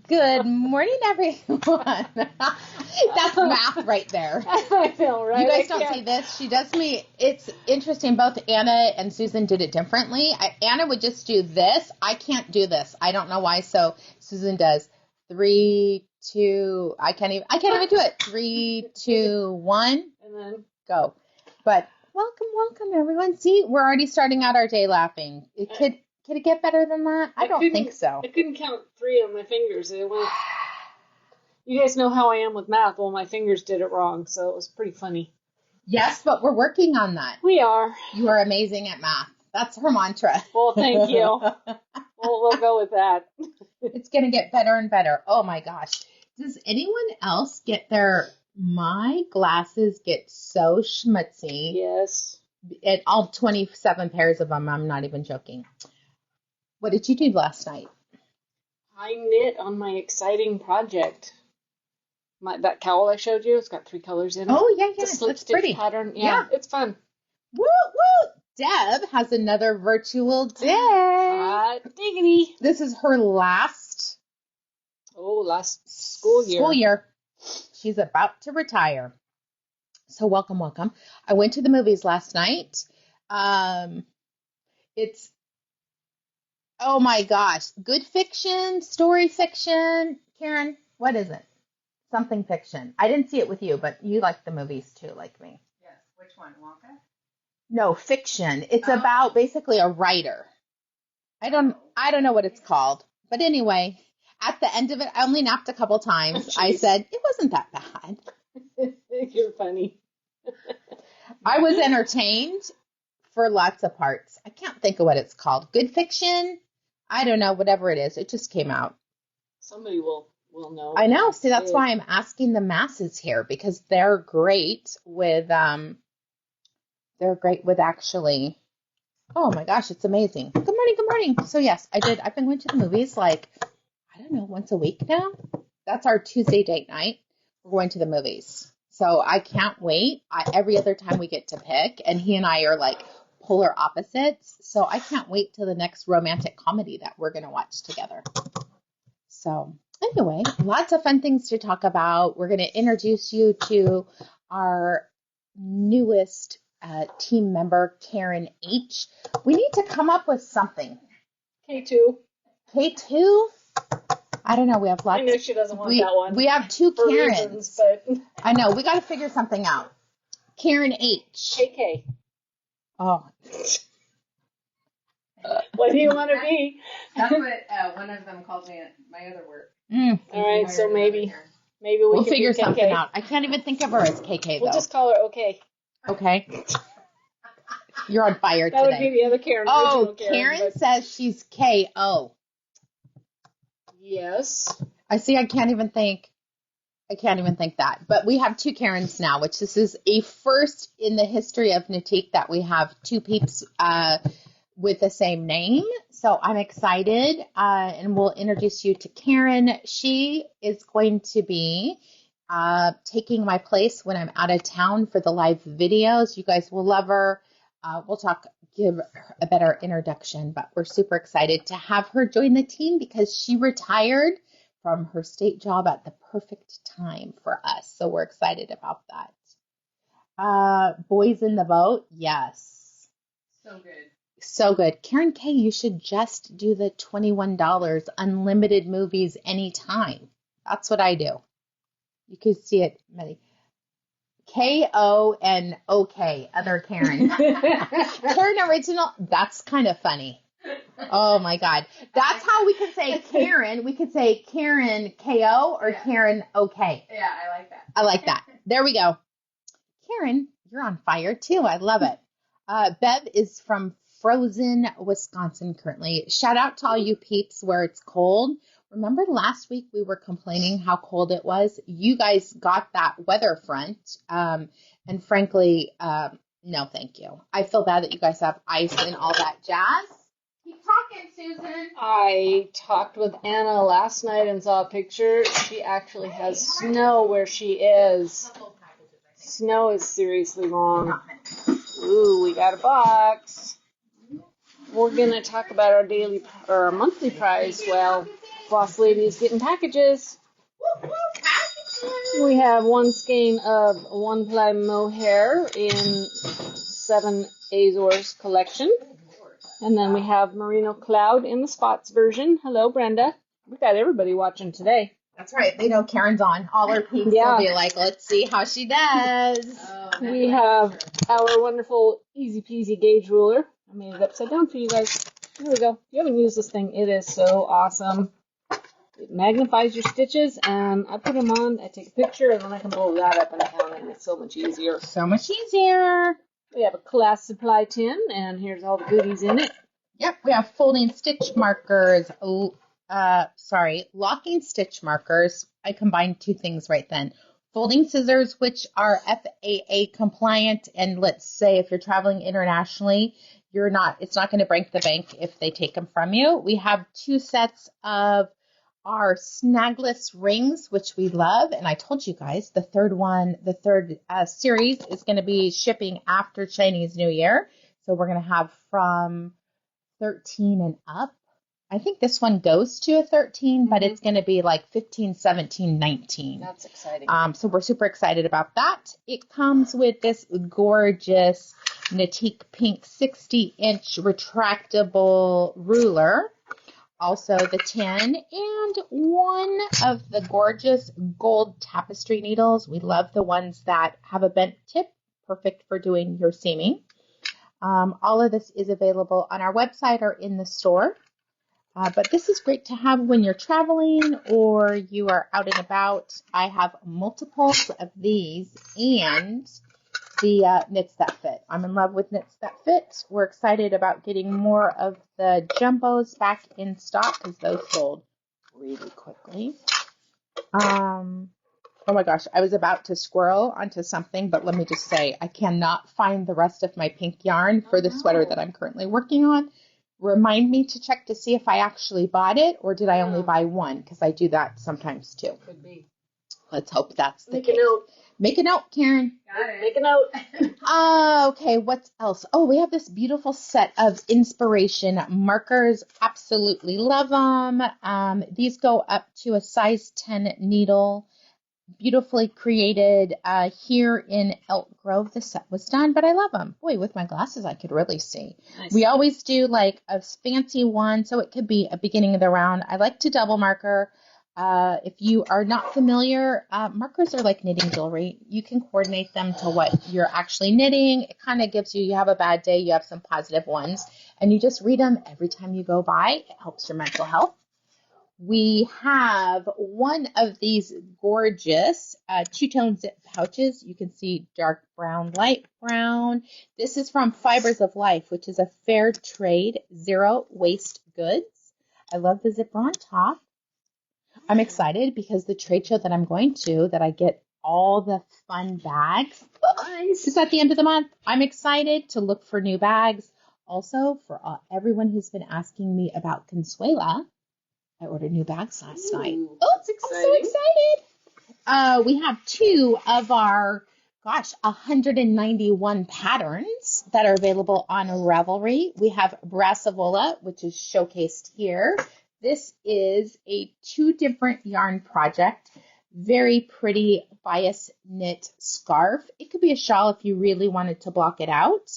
Good morning, everyone. That's math right there. I know, right? You guys don't see this. She does me. It's interesting. Both Anna and Susan did it differently. Anna would just do this. I can't do this. I don't know why. So Susan does 3, 2. I can't even do it. 3, 2, 1, and then go. But welcome, everyone. See, we're already starting out our day laughing. Could it get better than that? I don't think so. I couldn't count 3 on my fingers. It went. You guys know how I am with math. Well, my fingers did it wrong, so it was pretty funny. Yes, but we're working on that. We are. You are amazing at math. That's her mantra. Well, thank you. We'll go with that. It's going to get better and better. Oh, my gosh. Does anyone else my glasses get so schmutzy. Yes. And all 27 pairs of them. I'm not even joking. What did you do last night? I knit on my exciting project. That cowl I showed you, it's got 3 colors in it. Oh, yeah. It's a slip That's stitch pretty pattern. Yeah, it's fun. Woo, woo. Deb has another virtual day. Hot diggity. This is her last school year. She's about to retire. So welcome. I went to the movies last night. It's, oh my gosh, good fiction, story fiction. Karen, what is it? Something fiction. I didn't see it with you, but you like the movies too, like me. Yes. Which one, Wonka? No, fiction. It's about basically a writer. I don't know what it's called. But anyway, at the end of it, I only napped a couple times. I said, it wasn't that bad. You're funny. I was entertained for lots of parts. I can't think of what it's called. Good fiction? I don't know, whatever it is. It just came out. Somebody will know. I know. See, that's why I'm asking the masses here, because they're great with actually, oh my gosh, it's amazing. Good morning. So yes, I did. I've been going to the movies once a week now. That's our Tuesday date night. We're going to the movies. So I can't wait. Every other time we get to pick, and he and I are like polar opposites. So I can't wait till the next romantic comedy that we're going to watch together. So anyway, lots of fun things to talk about. We're going to introduce you to our newest team member, Karen H. We need to come up with something. K2? I don't know. We have lots. I know she doesn't want that one. We have 2 Karens. Reasons, but I know. We got to figure something out. Karen H. KK. Oh. What do you want to be? That's what one of them called me at my other work. All right, so maybe we'll figure something out. I can't even think of her as KK, though. We'll just call her OK. Okay. You're on fire today. That would be the other Karen. Oh, Karen says she's KO. Yes. I see. I can't even think that. But we have 2 Karens now, which this is a first in the history of Knitique that we have 2 peeps with the same name. So I'm excited, and we'll introduce you to Karen. She is going to be taking my place when I'm out of town for the live videos. You guys will love her. We'll give a better introduction, but we're super excited to have her join the team because she retired from her state job at the perfect time for us. So we're excited about that. Boys in the boat. Yes. So good. Karen K, you should just do the $21 unlimited movies anytime. That's what I do. You can see it many. K-O and OK, other Karen. Karen original, that's kind of funny. Oh my God. That's how we could say Karen. We could say Karen K-O or Karen OK. Yeah, I like that. I like that. There we go. Karen, you're on fire too. I love it. Bev is from Frozen, Wisconsin currently. Shout out to all you peeps where it's cold. Remember last week we were complaining how cold it was? You guys got that weather front. And frankly, no, thank you. I feel bad that you guys have ice and all that jazz. Keep talking, Susan. I talked with Anna last night and saw a picture. She actually has snow where she is. Snow is seriously wrong. Ooh, we got a box. We're going to talk about our monthly prize. Well, Boss Lady is getting packages. We have one skein of one-ply mohair in 7 Azores collection. And then we have Merino Cloud in the spots version. Hello, Brenda. We got everybody watching today. That's right. They know Karen's on. All her peeps will be like, let's see how she does. We have our wonderful easy peasy gauge ruler. I made it upside down for you guys. Here we go. If you haven't used this thing, it is so awesome. It magnifies your stitches, and I put them on, I take a picture, and then I can blow that up and count it, and it's so much easier. So much easier. We have a class supply tin, and here's all the goodies in it. Yep, we have folding stitch markers. Locking stitch markers. I combined two things right then. Folding scissors, which are FAA compliant, and let's say if you're traveling internationally, it's not going to break the bank if they take them from you. We have 2 sets of our snagless rings, which we love. And I told you guys the third series is going to be shipping after Chinese New Year. So we're going to have from 13 and up. I think this one goes to a 13, but it's going to be like 15, 17, 19. That's exciting. So we're super excited about that. It comes with this gorgeous Knitique pink 60-inch retractable ruler. Also the tin and one of the gorgeous gold tapestry needles. We love the ones that have a bent tip, perfect for doing your seaming. All of this is available on our website or in the store. But this is great to have when you're traveling or you are out and about. I have multiples of these and the knits that fit. I'm in love with knits that fit. We're excited about getting more of the jumbos back in stock because those sold really quickly. Oh my gosh, I was about to squirrel onto something, but let me just say, I cannot find the rest of my pink yarn for the sweater that I'm currently working on. Remind me to check to see if I actually bought it or did I only buy one, because I do that sometimes too. Could be. Let's hope that's the case. Make a note. Make a note, Karen. Got it. Make a note. Okay, what else? Oh, we have this beautiful set of inspiration markers. Absolutely love them. These go up to a size 10 needle. Beautifully created here in Elk Grove. The set was done, but I love them. Boy, with my glasses, I could really see. Nice. We always do like a fancy one, so it could be a beginning of the round. I like to double marker. If you are not familiar, markers are like knitting jewelry. You can coordinate them to what you're actually knitting. It kind of gives you have a bad day, you have some positive ones, and you just read them every time you go by. It helps your mental health. We have one of these gorgeous two-tone zip pouches. You can see dark brown, light brown. This is from Fibers of Life, which is a fair trade, zero waste goods. I love the zipper on top. I'm excited because the trade show that I'm going to, that I get all the fun bags, is at the end of the month. I'm excited to look for new bags. Also, for everyone who's been asking me about Consuela, I ordered new bags last night. Oh, that's exciting. I'm so excited. We have 2 of our, 191 patterns that are available on Ravelry. We have Brassavola, which is showcased here. This is a 2 different yarn project. Very pretty bias knit scarf. It could be a shawl if you really wanted to block it out.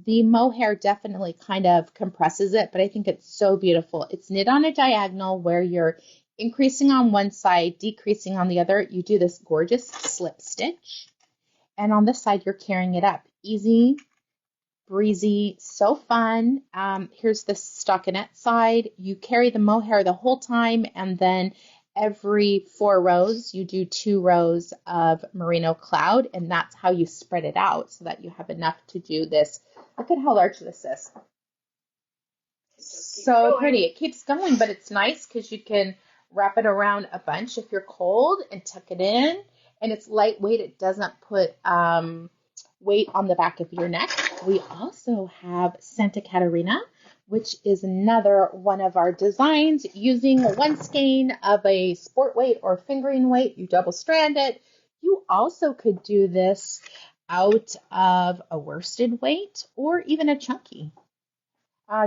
The mohair definitely kind of compresses it, but I think it's so beautiful. It's knit on a diagonal where you're increasing on one side, decreasing on the other. You do this gorgeous slip stitch. And on this side, you're carrying it up. Easy, breezy, so fun. Here's the stockinette side. You carry the mohair the whole time, and then every 4 rows, you do 2 rows of Merino Cloud, and that's how you spread it out so that you have enough to do this. Look at how large this is. So pretty. It keeps going, but it's nice because you can wrap it around a bunch if you're cold and tuck it in. And it's lightweight. It doesn't put weight on the back of your neck. We also have Santa Catarina, which is another one of our designs using one skein of a sport weight or fingering weight. You double strand it. You also could do this out of a worsted weight or even a chunky.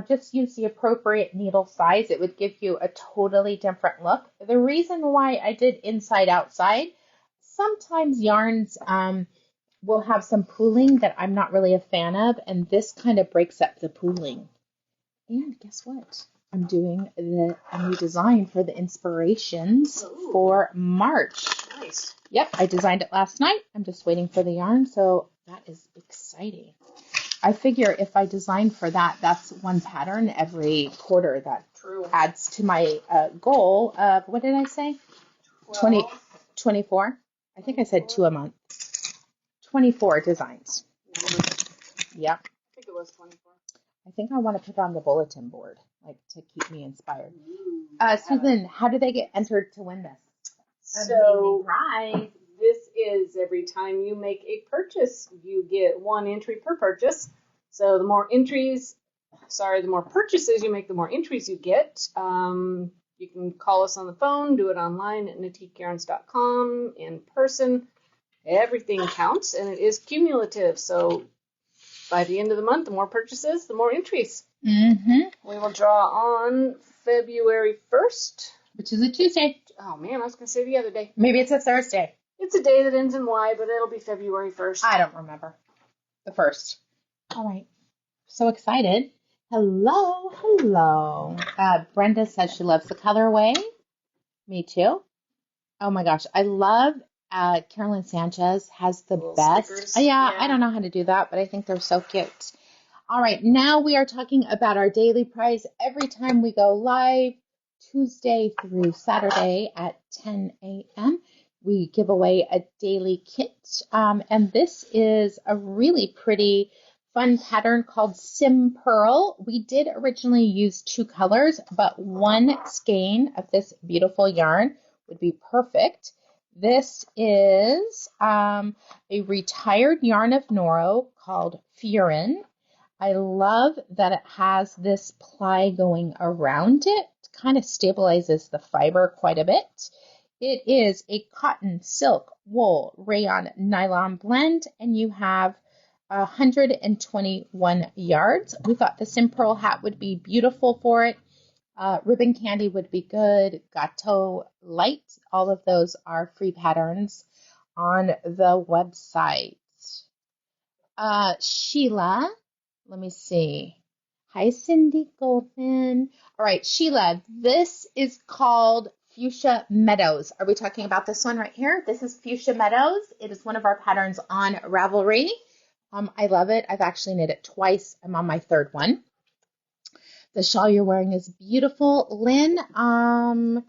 just use the appropriate needle size. It would give you a totally different look. The reason why I did inside outside, sometimes yarns will have some pooling that I'm not really a fan of, and this kind of breaks up the pooling. And guess what? I'm doing a new design for the inspirations for March. Nice. Yep, I designed it last night. I'm just waiting for the yarn, so that is exciting. I figure if I design for that, that's one pattern every quarter. That adds to my goal of, what did I say? 24. I think I said 2 a month. 24 designs. Yep. I think it was 24. I think I want to put on the bulletin board, like to keep me inspired. Susan, how do they get entered to win this? So this is every time you make a purchase, you get 1 entry per purchase. So the more purchases you make, the more entries you get. You can call us on the phone, do it online at NitiqueYarns.com, in person. Everything counts, and it is cumulative. So by the end of the month, the more purchases, the more entries. Mm-hmm. We will draw on February 1st. Which is a Tuesday. Oh, man, I was going to say the other day. Maybe it's a Thursday. It's a day that ends in Y, but it'll be February 1st. I don't remember. The 1st. All right. So excited. Hello. Brenda says she loves the colorway. Me too. Oh my gosh. I love Carolyn Sanchez has the best. Stickers. Yeah, I don't know how to do that, but I think they're so cute. All right. Now we are talking about our daily prize every time we go live, Tuesday through Saturday at 10 a.m. We give away a daily kit. And this is a really pretty fun pattern called Simpurl. We did originally use 2 colors, but 1 skein of this beautiful yarn would be perfect. This is a retired yarn of Noro called Furin. I love that it has this ply going around it. Kind of stabilizes the fiber quite a bit. It is a cotton, silk, wool, rayon, nylon blend, and you have 121 yards. We thought the Simpurl hat would be beautiful for it. Ribbon candy would be good. Gateau light. All of those are free patterns on the website. Sheila, let me see. Hi, Cindy Golden. All right, Sheila, this is called Fuchsia Meadows. Are we talking about this one right here? This is Fuchsia Meadows. It is one of our patterns on Ravelry. I love it. I've actually knit it twice. I'm on my 3rd one. The shawl you're wearing is beautiful. Lynn,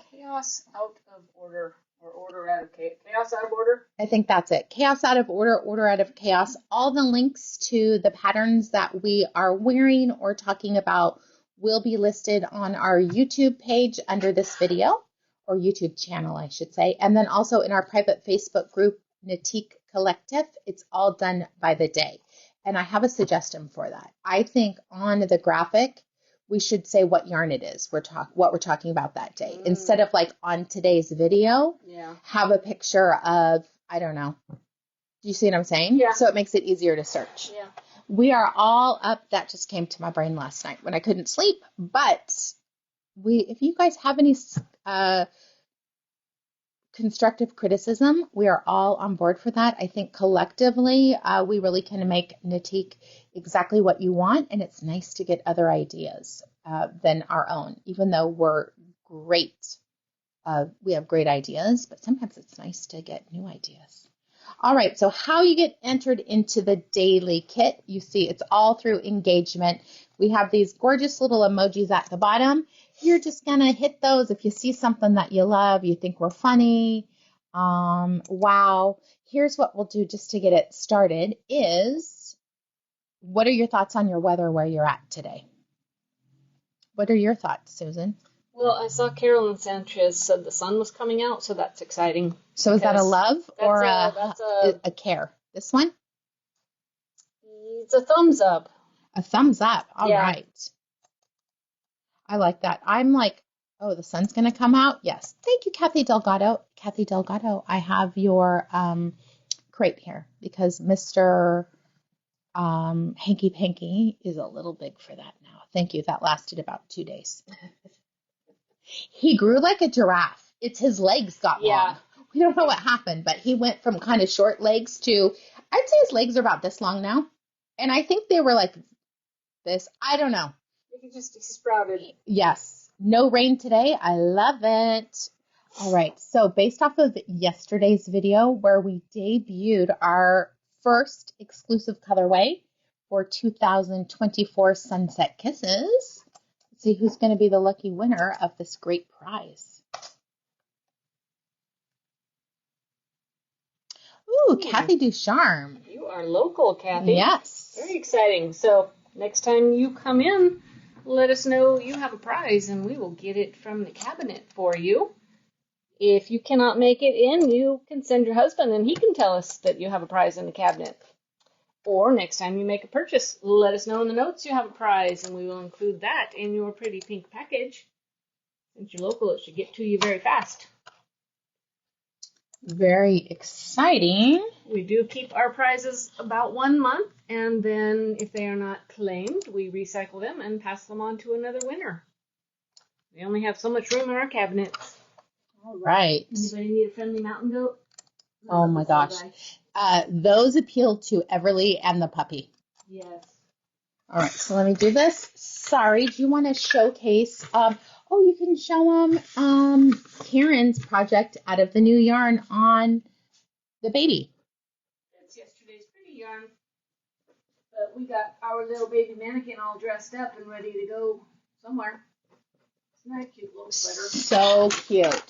Chaos out of order, or order out of chaos out of order? I think that's it. Chaos out of order, order out of chaos. All the links to the patterns that we are wearing or talking about will be listed on our YouTube page under this video, or YouTube channel, I should say. And then also in our private Facebook group, Knitique Collective. It's all done by the day. And I have a suggestion for that. I think on the graphic, we should say what yarn it is what we're talking about that day. Instead of like on today's video, have a picture of, I don't know. Do you see what I'm saying? Yeah. So it makes it easier to search. Yeah. We are all up. That just came to my brain last night when I couldn't sleep. But if you guys have any constructive criticism, we are all on board for that. I think collectively, we really can make Knitique exactly what you want, and it's nice to get other ideas than our own, even though we're great. We have great ideas, but sometimes it's nice to get new ideas. All right, so how you get entered into the daily kit, you see it's all through engagement. We have these gorgeous little emojis at the bottom. You're just going to hit those if you see something that you love, you think we're funny. Wow. Here's what we'll do just to get it started is, what are your thoughts on your weather where you're at today? What are your thoughts, Susan? Well, I saw Carolyn Sanchez said the sun was coming out, so that's exciting. So is that a love or that's a care? This one? It's a thumbs up. A thumbs up. All right. I like that. I'm like, oh, the sun's going to come out? Yes. Thank you, Kathy Delgado. Kathy Delgado, I have your crepe here because Mr. Hanky Panky is a little big for that now. Thank you. That lasted about 2 days. He grew like a giraffe. It's his legs got long. We don't know what happened, but he went from kind of short legs to, I'd say his legs are about this long now. And I think they were like this. I don't know. He sprouted. Yes. No rain today. I love it. All right. So based off of yesterday's video where we debuted our first exclusive colorway for 2024 Sunset Kisses, let's see who's going to be the lucky winner of this great prize. Ooh, Kathy Ducharme. You are local, Kathy. Yes. Very exciting. So next time you come in, let us know you have a prize and we will get it from the cabinet for you. If you cannot make it in, you can send your husband and he can tell us that you have a prize in the cabinet. Or next time you make a purchase, let us know in the notes you have a prize and we will include that in your pretty pink package. Since you're local, it should get to you very fast. Very exciting. We do keep our prizes about 1 month, and then if they are not claimed, we recycle them and pass them on to another winner. We only have so much room in our cabinet. All right. Anybody need a friendly mountain goat? Oh my gosh. Those appeal to Everly and the puppy. Yes. All right, so let me do this. Sorry, do you want to showcase? You can show them Karen's project out of the new yarn on the baby. That's yesterday's pretty yarn. But we got our little baby mannequin all dressed up and ready to go somewhere. Isn't that a cute little sweater? So cute.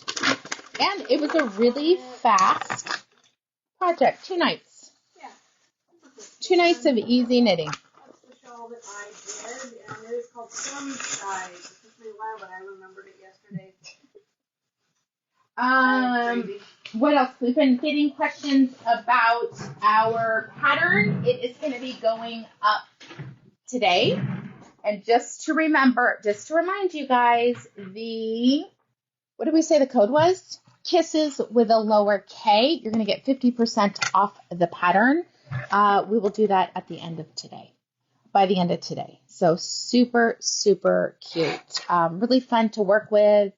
And it was a really fast project. 2 nights. Yeah. 2 nights of easy knitting. That's the shawl that I did, and it is called Sunshine. It took me a while, but I remembered it yesterday. What else? We've been getting questions about our pattern. It is going to be going up today. And just to remind you guys, what did we say the code was? Kisses with a lower K. You're going to get 50% off the pattern. We will do that at the end of today, by the end of today. So super, super cute. Really fun to work with.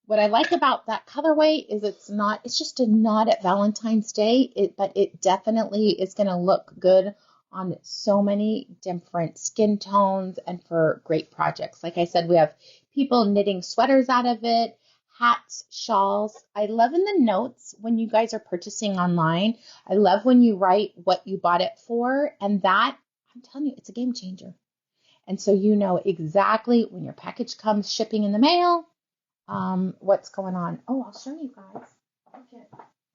What I like about that colorway is it's just a nod at Valentine's Day, but it definitely is going to look good on so many different skin tones and for great projects. Like I said, we have people knitting sweaters out of it, hats, shawls. I love in the notes when you guys are purchasing online. I love when you write what you bought it for, and that, I'm telling you, it's a game changer. And so you know exactly when your package comes shipping in the mail, what's going on. Oh, I'll show you guys. Okay.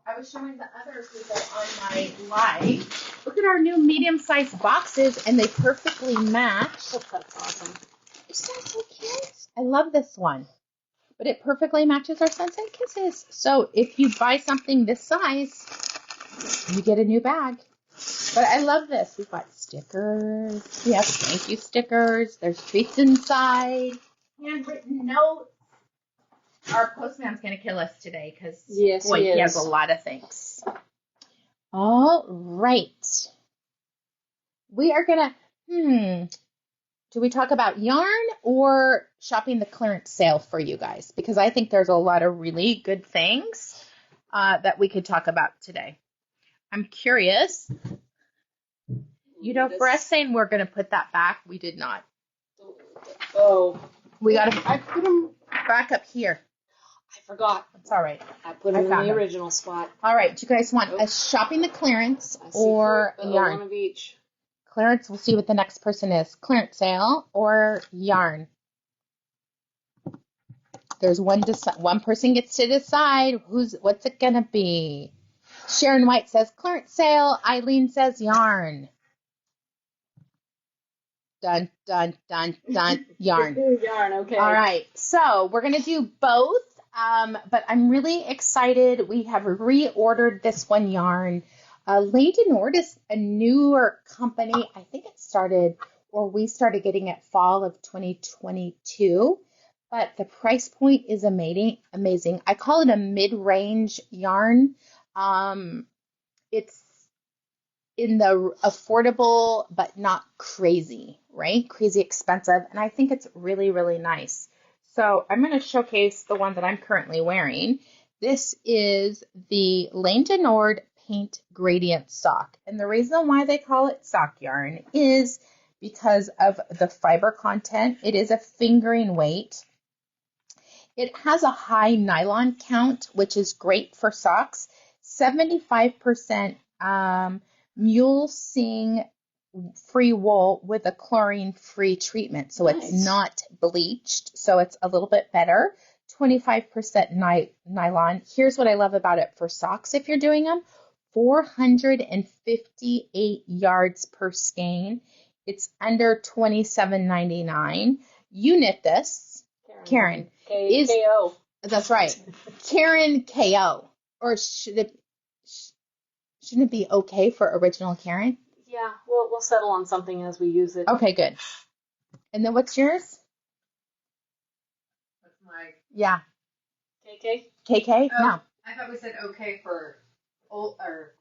I was showing the other people on my live. Look at our new medium-sized boxes, and they perfectly match. Oh, that's awesome. Isn't that so cute? I love this one. But it perfectly matches our Sunset Kisses. So if you buy something this size, you get a new bag. But I love this. We've got stickers. We have thank you stickers. There's treats inside. Handwritten notes. Our postman's going to kill us today because he has a lot of things. All right. We are going to, do we talk about yarn or shopping the clearance sale for you guys? Because I think there's a lot of really good things that we could talk about today. I'm curious. You know, for us saying we're going to put that back, we did not. Oh. I put them back up here. I forgot. It's all right. I put them in the original spot. All right. Do you guys want a shopping the clearance or yarn? One of each. Clearance, we'll see what the next person is. Clearance sale or yarn. There's one person gets to decide what's it going to be. Sharon White says clearance sale. Eileen says yarn. Dun, dun, dun, dun, yarn. Yarn, okay. All right. So we're going to do both. But I'm really excited. We have reordered this one yarn. Laines is a newer company. I think we started getting it fall of 2022. But the price point is amazing. I call it a mid-range yarn. It's in the affordable, but not crazy, right? Crazy expensive. And I think it's really, really nice. So I'm going to showcase the one that I'm currently wearing. This is the Laine de Nord Paint Gradient Sock. And the reason why they call it sock yarn is because of the fiber content. It is a fingering weight. It has a high nylon count, which is great for socks. 75% mulesing free wool with a chlorine-free treatment. So Nice. It's not bleached, so it's a little bit better. 25% nylon. Here's what I love about it for socks if you're doing them. 458 yards per skein. It's under $27.99. You knit this, Karen. KO. That's right. Karen KO. Or shouldn't it be okay for original Karen? Yeah, we'll settle on something as we use it. Okay, good. And then what's yours? That's my. Yeah. KK? KK? Oh, No. I thought we said okay for old or.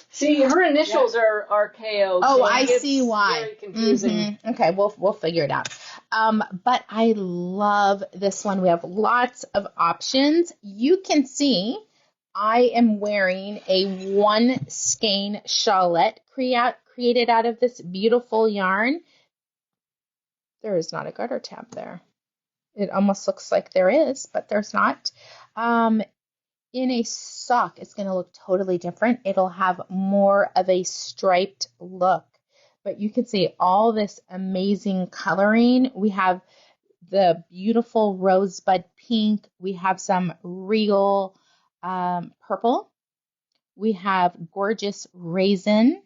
See, her initials are KO. Oh, so I it gets see why. Very confusing. Okay, we'll figure it out. But I love this one. We have lots of options. You can see I am wearing a one skein shawlette created out of this beautiful yarn. There is not a garter tab there. It almost looks like there is, but there's not. In a sock, it's going to look totally different. It'll have more of a striped look. But you can see all this amazing coloring. We have the beautiful rosebud pink. We have some real purple. We have gorgeous raisin,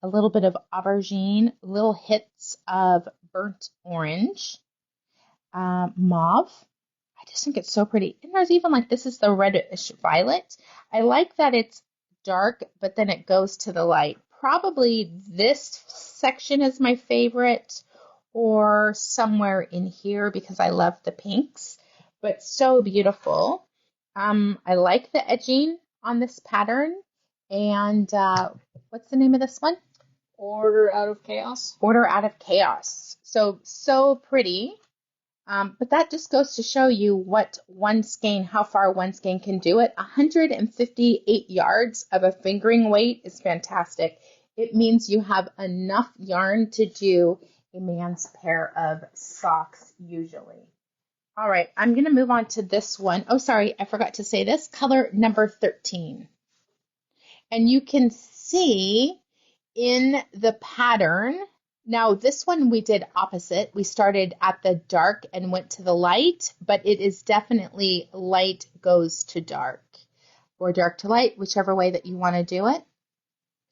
a little bit of aubergine, little hits of burnt orange, mauve. I just think it's so pretty. And there's even like, this is the reddish violet. I like that it's dark, but then it goes to the light. Probably this section is my favorite, or somewhere in here because I love the pinks, but so beautiful. I like the edging on this pattern. And what's the name of this one? Order Out of Chaos. Order Out of Chaos. So pretty. But that just goes to show you what one skein, how far one skein can do it. 158 yards of a fingering weight is fantastic. It means you have enough yarn to do a man's pair of socks usually. All right, I'm going to move on to this one. Oh, sorry, I forgot to say this. Color number 13. And you can see in the pattern, now this one we did opposite. We started at the dark and went to the light, but it is definitely light goes to dark or dark to light, whichever way that you want to do it.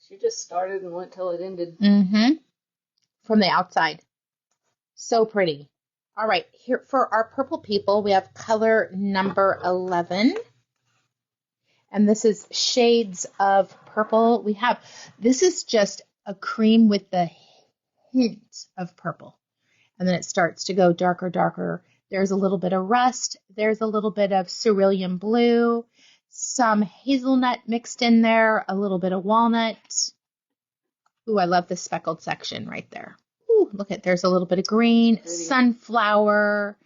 She just started and went till it ended. From the outside. So pretty. All right, here for our purple people, we have color number 11. And this is shades of purple. This is just a cream with the hint of purple. And then it starts to go darker, darker. There's a little bit of rust. There's a little bit of cerulean blue, some hazelnut mixed in there, a little bit of walnut. Ooh, I love the speckled section right there. Ooh, look at, there's a little bit of green, sunflower,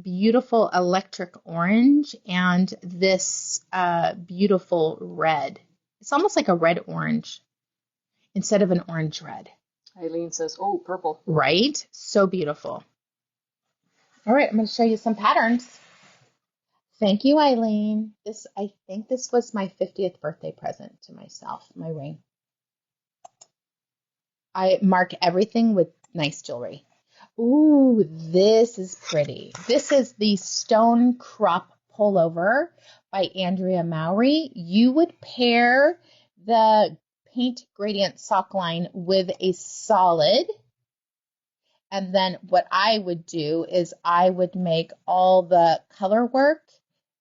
beautiful electric orange, and this beautiful red. It's almost like a red orange instead of an orange red. Eileen says, oh, purple. Right? So beautiful. All right, I'm going to show you some patterns. Thank you, Eileen. I think this was my 50th birthday present to myself, my ring. I mark everything with nice jewelry. Ooh, this is pretty. This is the Stone Crop Pullover by Andrea Mowry. You would pair the Paint Gradient sock line with a solid. And then what I would do is I would make all the color work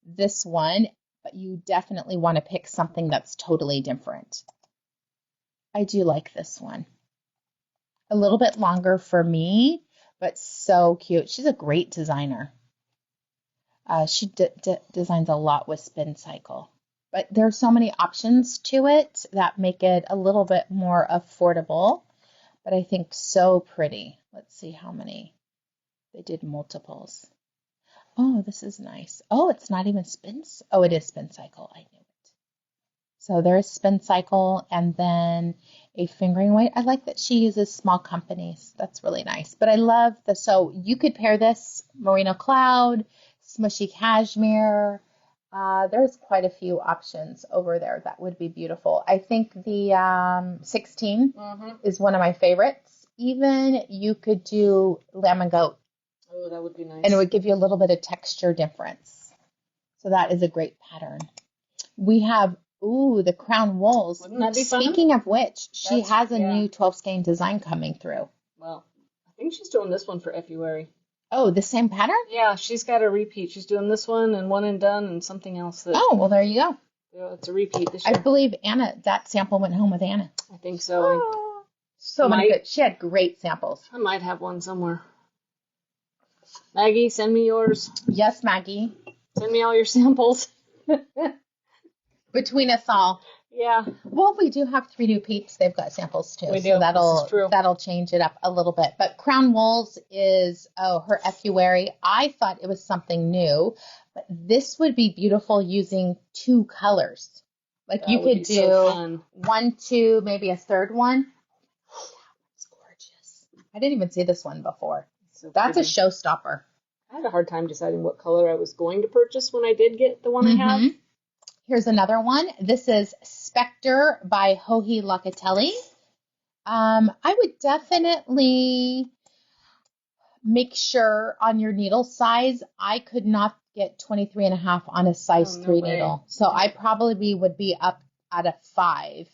this one, but you definitely want to pick something that's totally different. I do like this one. A little bit longer for me, but so cute. She's a great designer. She designs a lot with Spin Cycle. But there are so many options to it that make it a little bit more affordable, but I think so pretty. Let's see how many. They did multiples. Oh, this is nice. Oh, it's not even spin. Oh, it is spin cycle. I knew it. So there's spin cycle and then a fingering weight. I like that she uses small companies. That's really nice. But I love so you could pair this Merino Cloud, smushy cashmere. There's quite a few options over there that would be beautiful. I think the 16 is one of my favorites. Even you could do lamb and goat. Oh, that would be nice. And it would give you a little bit of texture difference. So that is a great pattern. We have, the crown wools. Wouldn't that be fun? Speaking of which, she has a new 12 skein design coming through. Well, I think she's doing this one for February. Oh, the same pattern? Yeah, she's got a repeat. She's doing this one and one and done and something else. Oh, well, there you go. Yeah, it's a repeat this year. I believe Anna, that sample went home with Anna. I think so. So many good. She had great samples. I might have one somewhere. Maggie, send me yours. Yes, Maggie. Send me all your samples. Between us all. Yeah. Well, we do have 3 new peeps. They've got samples too. We do. So that'll change it up a little bit. But Crown Wools is her February. I thought it was something new, but this would be beautiful using 2 colors. Like you could do so 1, 2, maybe a third one. Oh, that one's gorgeous. I didn't even see this one before. So that's pretty. A showstopper. I had a hard time deciding what color I was going to purchase when I did get the one I have. Here's another one. This is Spectre by Joji Locatelli. I would definitely make sure on your needle size. I could not get 23.5 on a size 3 needle. So I probably would be up at a 5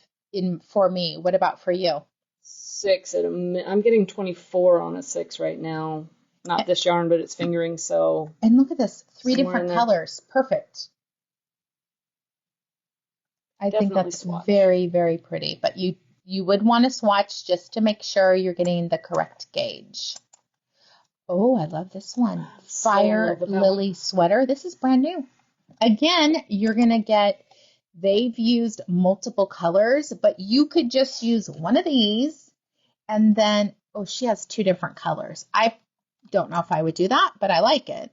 for me. What about for you? 6 I'm getting 24 on a 6 right now. Not this yarn, but it's fingering, so. And look at this, 3 different colors. Perfect. I think that's very, very pretty. But you would want to swatch just to make sure you're getting the correct gauge. Oh, I love this one. Fire Lily sweater. This is brand new. Again, you're going to get, they've used multiple colors, but you could just use one of these. And then, she has 2 different colors. I don't know if I would do that, but I like it.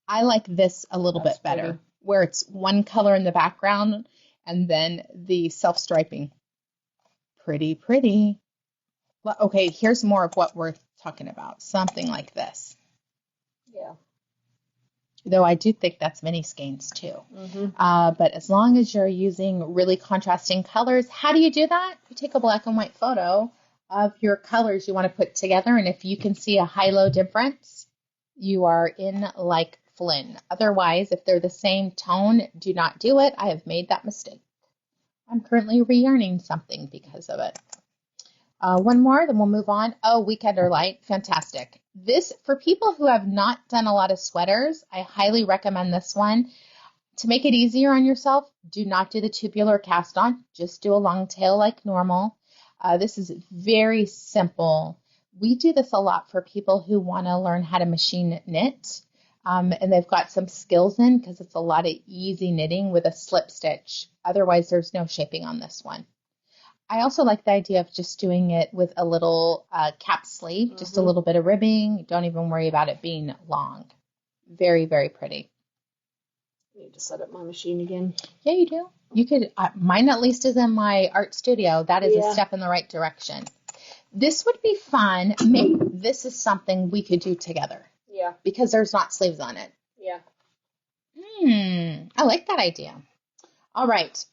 I like this a little bit better, where it's one color in the background and then the self-striping. Pretty, pretty. Well, okay, here's more of what we're talking about. Something like this. Yeah. Though I do think that's mini skeins too. But as long as you're using really contrasting colors, how do you do that? You take a black and white photo of your colors you want to put together, and if you can see a high-low difference, you are in like Flynn. Otherwise, if they're the same tone, do not do it. I have made that mistake. I'm currently re-yarning something because of it. One more, then we'll move on. Oh, Weekender Light, fantastic. This, for people who have not done a lot of sweaters, I highly recommend this one. To make it easier on yourself, do not do the tubular cast on. Just do a long tail like normal. This is very simple. We do this a lot for people who want to learn how to machine knit. And they've got some skills in because it's a lot of easy knitting with a slip stitch. Otherwise, there's no shaping on this one. I also like the idea of just doing it with a little cap sleeve, just a little bit of ribbing. Don't even worry about it being long. Very, very pretty. I need to set up my machine again. Yeah, you do. You could, mine at least is in my art studio. That is a step in the right direction. This would be fun. Maybe this is something we could do together. Yeah. Because there's not sleeves on it. Yeah. I like that idea. All right.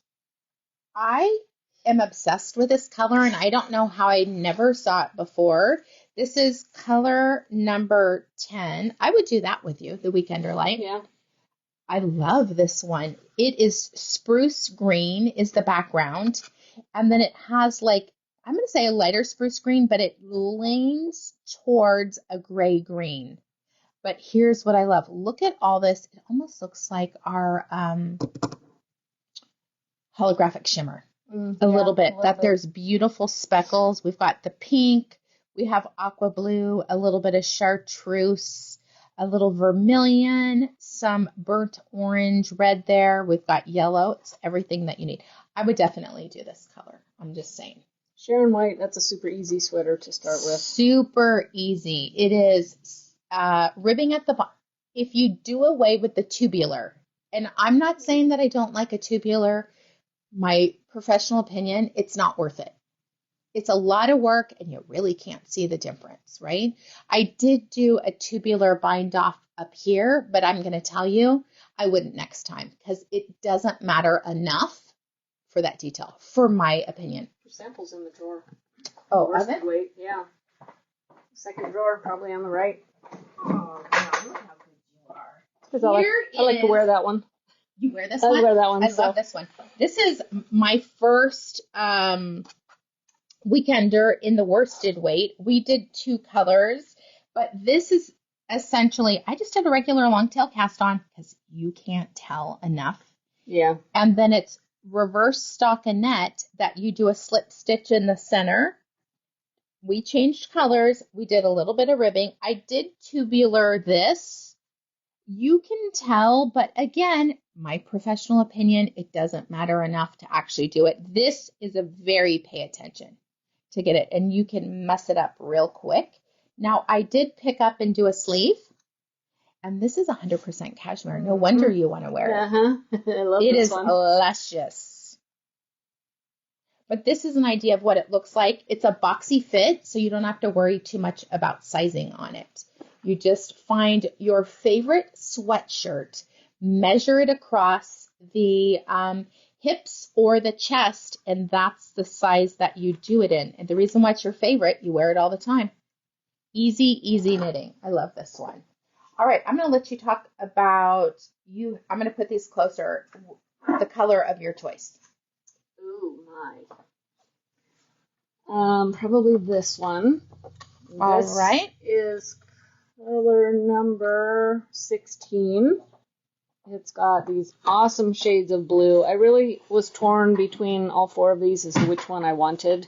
I am obsessed with this color, and I don't know how I never saw it before. This is color number 10. I would do that with you, the Weekender Light. Yeah. I love this one. It is spruce green is the background. And then it has like, I'm going to say a lighter spruce green, but it leans towards a gray green. But here's what I love. Look at all this. It almost looks like our holographic shimmer. A little bit. There's beautiful speckles. We've got the pink. We have aqua blue, a little bit of chartreuse, a little vermilion, some burnt orange, red there. We've got yellow. It's everything that you need. I would definitely do this color. I'm just saying. Sharon White, that's a super easy sweater to start with. Super easy. It is ribbing at the bottom. If you do away with the tubular, and I'm not saying that I don't like a tubular, my professional opinion, it's not worth it. It's a lot of work and you really can't see the difference, right? I did do a tubular bind off up here, but I'm going to tell you, I wouldn't next time because it doesn't matter enough for that detail, for my opinion. Your sample's in the drawer. Oh, worsted weight, yeah. Second drawer, probably on the right. Oh, yeah, look how good you are. Because I like to wear that one. You wear this I one? wear that one. I love this one. This is my first weekender in the worsted weight. We did 2 colors, but this is essentially, I just did a regular long tail cast on because you can't tell enough. Yeah. And then it's reverse stockinette that you do a slip stitch in the center. We changed colors. We did a little bit of ribbing. I did tubular this. You can tell, but again, my professional opinion, it doesn't matter enough to actually do it. This is a very pay attention to get it, and you can mess it up real quick. Now, I did pick up and do a sleeve, and this is 100% cashmere. No wonder you want to wear it. I love It this is one. luscious. But this is an idea of what it looks like. It's a boxy fit, so you don't have to worry too much about sizing on it. You just find your favorite sweatshirt, measure it across the hips or the chest, and that's the size that you do it in. And the reason why it's your favorite, you wear it all the time. Easy, easy knitting. I love this one. All right, I'm going to let you talk about you. I'm going to put these closer, the color of your choice. Ooh, my. Probably this one. All This right. is color number 16. It's got these awesome shades of blue. I really was torn between all 4 of these as to which one I wanted.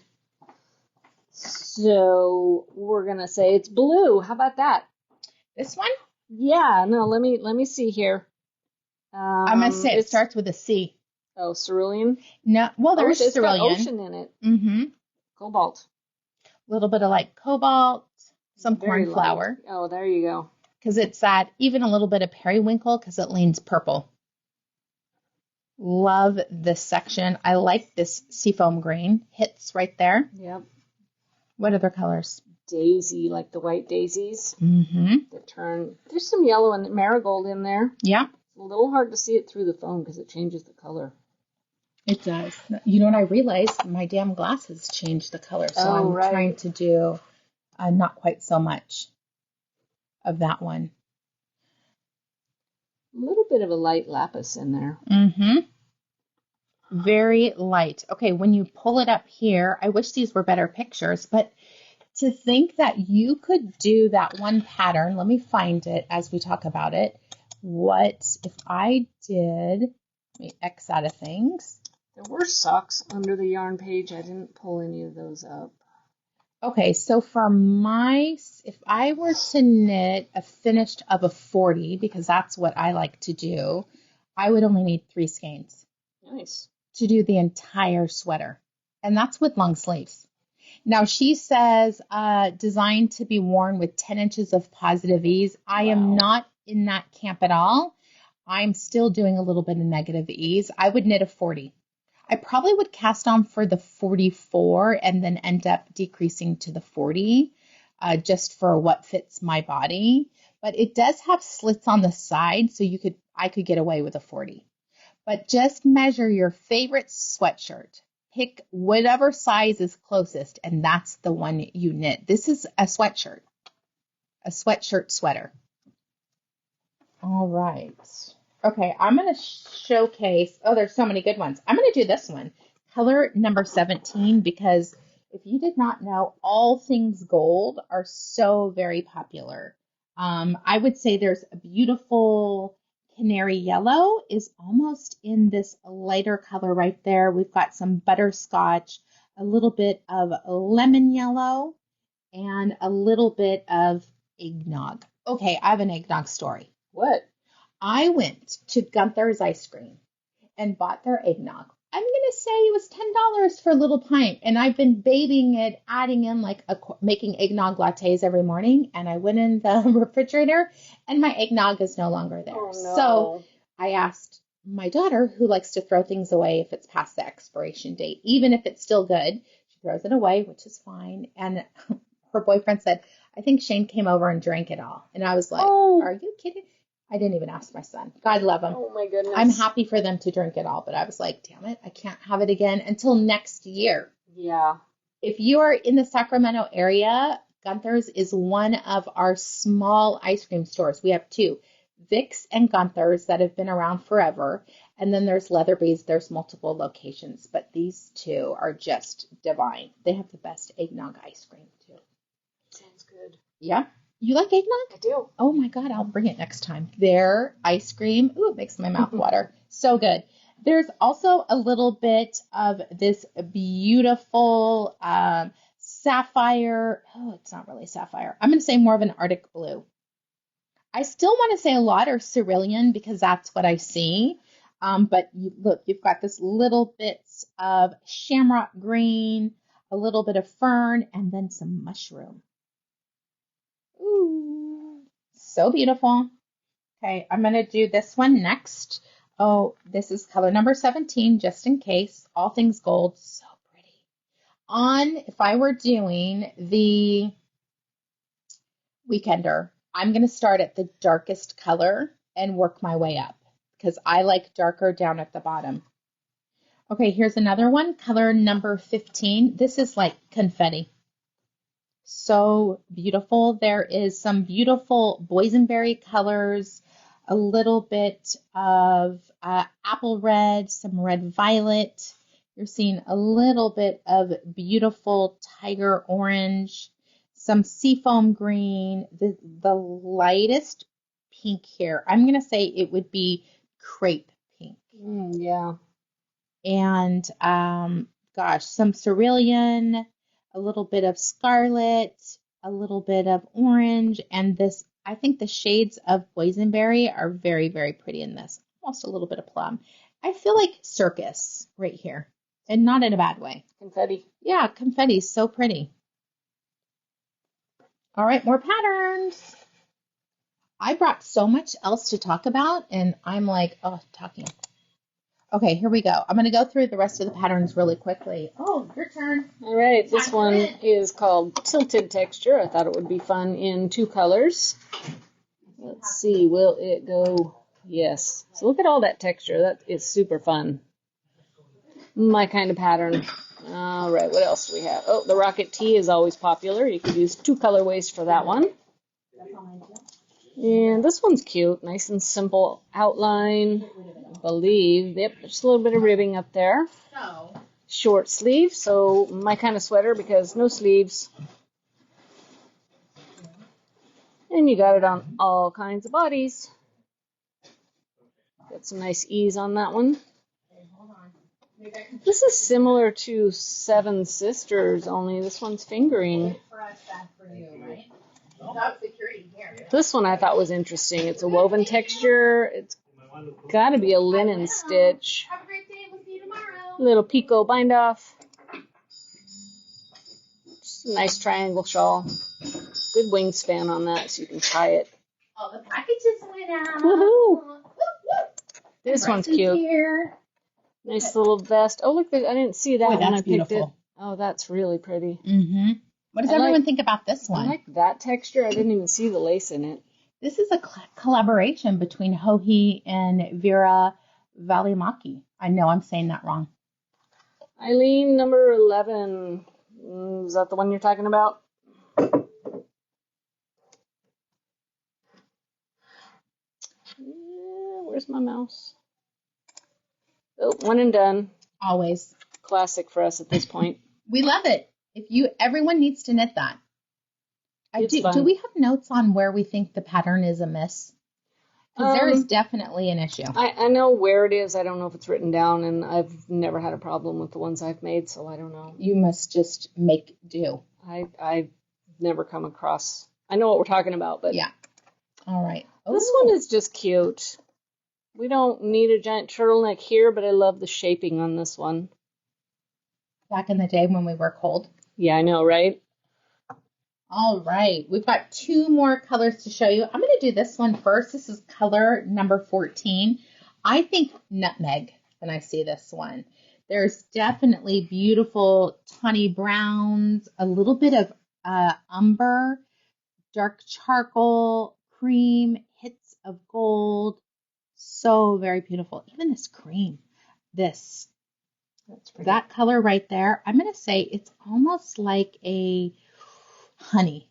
So we're going to say it's blue. How about that? This one? Yeah, no, let me see here. I'm going to say it starts with a C. Oh, cerulean? No, well, there's it's cerulean. got ocean in it. Mm-hmm. Cobalt. A little bit of like cobalt, some Very cornflower. light. Oh, there you go. Because it's that, even a little bit of periwinkle because it leans purple. Love this section. I like this seafoam green. Hits right there. Yep. What other colors? Daisy, like the white daisies. Mm-hmm. That turn. There's some yellow and marigold in there. Yeah. It's a little hard to see it through the phone because it changes the color. It does. You know what I realized? My damn glasses changed the color. So I'm trying to do not quite so much of that one. A little bit of a light lapis in there. Mm-hmm. Very light. Okay, when you pull it up here, I wish these were better pictures, but to think that you could do that one pattern, let me find it as we talk about it. What if I did, let me X out of things. There were socks under the yarn page. I didn't pull any of those up. Okay, so for if I were to knit a finished of a 40, because that's what I like to do, I would only need 3 skeins. Nice. To do the entire sweater. And that's with long sleeves. Now she says designed to be worn with 10 inches of positive ease. I am not in that camp at all. I'm still doing a little bit of negative ease. I would knit a 40. I probably would cast on for the 44 and then end up decreasing to the 40 just for what fits my body. But it does have slits on the side, so I could get away with a 40. But just measure your favorite sweatshirt. Pick whatever size is closest, and that's the one you knit. This is a sweatshirt sweater. All right. Okay, I'm going to showcase. Oh, there's so many good ones. I'm going to do this one, color number 17, because if you did not know, all things gold are so very popular. I would say there's a beautiful canary yellow is almost in this lighter color right there. We've got some butterscotch, a little bit of lemon yellow, and a little bit of eggnog. Okay, I have an eggnog story. What? I went to Gunther's Ice Cream and bought their eggnog. I'm going to say it was $10 for a little pint. And I've been babying it, adding in like making eggnog lattes every morning. And I went in the refrigerator and my eggnog is no longer there. Oh, no. So I asked my daughter, who likes to throw things away if it's past the expiration date, even if it's still good, she throws it away, which is fine. And her boyfriend said, I think Shane came over and drank it all. And I was like, Are you kidding? I didn't even ask my son. God love him. Oh, my goodness. I'm happy for them to drink it all, but I was like, damn it, I can't have it again until next year. Yeah. If you are in the Sacramento area, Gunther's is one of our small ice cream stores. We have two, Vic's and Gunther's, that have been around forever. And then there's Leatherby's. There's multiple locations, but these two are just divine. They have the best eggnog ice cream, too. Sounds good. Yeah. You like eggnog? I do. Oh my God, I'll bring it next time. Their ice cream, ooh, it makes my mouth water. So good. There's also a little bit of this beautiful sapphire. Oh, it's not really sapphire. I'm going to say more of an Arctic blue. I still want to say a lot are cerulean because that's what I see. But look, you've got this little bits of shamrock green, a little bit of fern, and then some mushroom. Ooh, so beautiful. Okay, I'm going to do this one next. Oh, this is color number 17, just in case. All things gold. So pretty. If I were doing the weekender, I'm going to start at the darkest color and work my way up because I like darker down at the bottom. Okay, here's another one, color number 15. This is like confetti. So beautiful. There is some beautiful boysenberry colors, a little bit of apple red, some red violet. You're seeing a little bit of beautiful tiger orange, some seafoam green, the lightest pink here. I'm going to say it would be crepe pink. Yeah. And gosh, some cerulean, a little bit of scarlet, a little bit of orange, and this, I think the shades of boysenberry are very, very pretty in this. Almost a little bit of plum. I feel like circus right here, and not in a bad way. Confetti. Yeah, confetti is so pretty. All right, more patterns. I brought so much else to talk about, and I'm like, talking. Okay, here we go. I'm going to go through the rest of the patterns really quickly. Oh, your turn. All right, this one is called Tilted Texture. I thought it would be fun in two colors. Let's see, will it go? Yes. So look at all that texture. That is super fun. My kind of pattern. All right, what else do we have? Oh, the Rocket Tee is always popular. You could use two colorways for that one. And this one's cute. Nice and simple outline. I believe. Yep, just a little bit of ribbing up there. Short sleeve, so my kind of sweater because no sleeves. And you got it on all kinds of bodies. Got some nice ease on that one. This is similar to Seven Sisters, only this one's fingering. This one I thought was interesting. It's a woven texture. It's got to be a linen stitch. Little picot bind off. Just a nice triangle shawl. Good wingspan on that so you can tie it. Oh, the packages went out. Woohoo! This one's cute. Here. Nice little vest. Oh, look, I didn't see that when I picked beautiful. it. Oh, that's really pretty. Mm-hmm. What does everyone think about this one? I like that texture. I didn't even see the lace in it. This is a collaboration between Joji and Vera Valimaki. I know I'm saying that wrong. Eileen, number 11. Is that the one you're talking about? Yeah, where's my mouse? Oh, one and done. Always. Classic for us at this point. We love it. Everyone needs to knit that. Do we have notes on where we think the pattern is amiss? Because there is definitely an issue. I know where it is. I don't know if it's written down, and I've never had a problem with the ones I've made, so I don't know. You must just make do. I've never come across. I know what we're talking about, but yeah. All right. This Ooh. one is just cute. We don't need a giant turtleneck here, but I love the shaping on this one. Back in the day when we were cold. Yeah, I know, right? All right. We've got 2 more colors to show you. I'm going to do this one first. This is color number 14. I think nutmeg when I see this one. There's definitely beautiful tawny browns, a little bit of umber, dark charcoal, cream, hits of gold. So very beautiful. Even this cream, That's pretty. that color right there, I'm going to say it's almost like a honey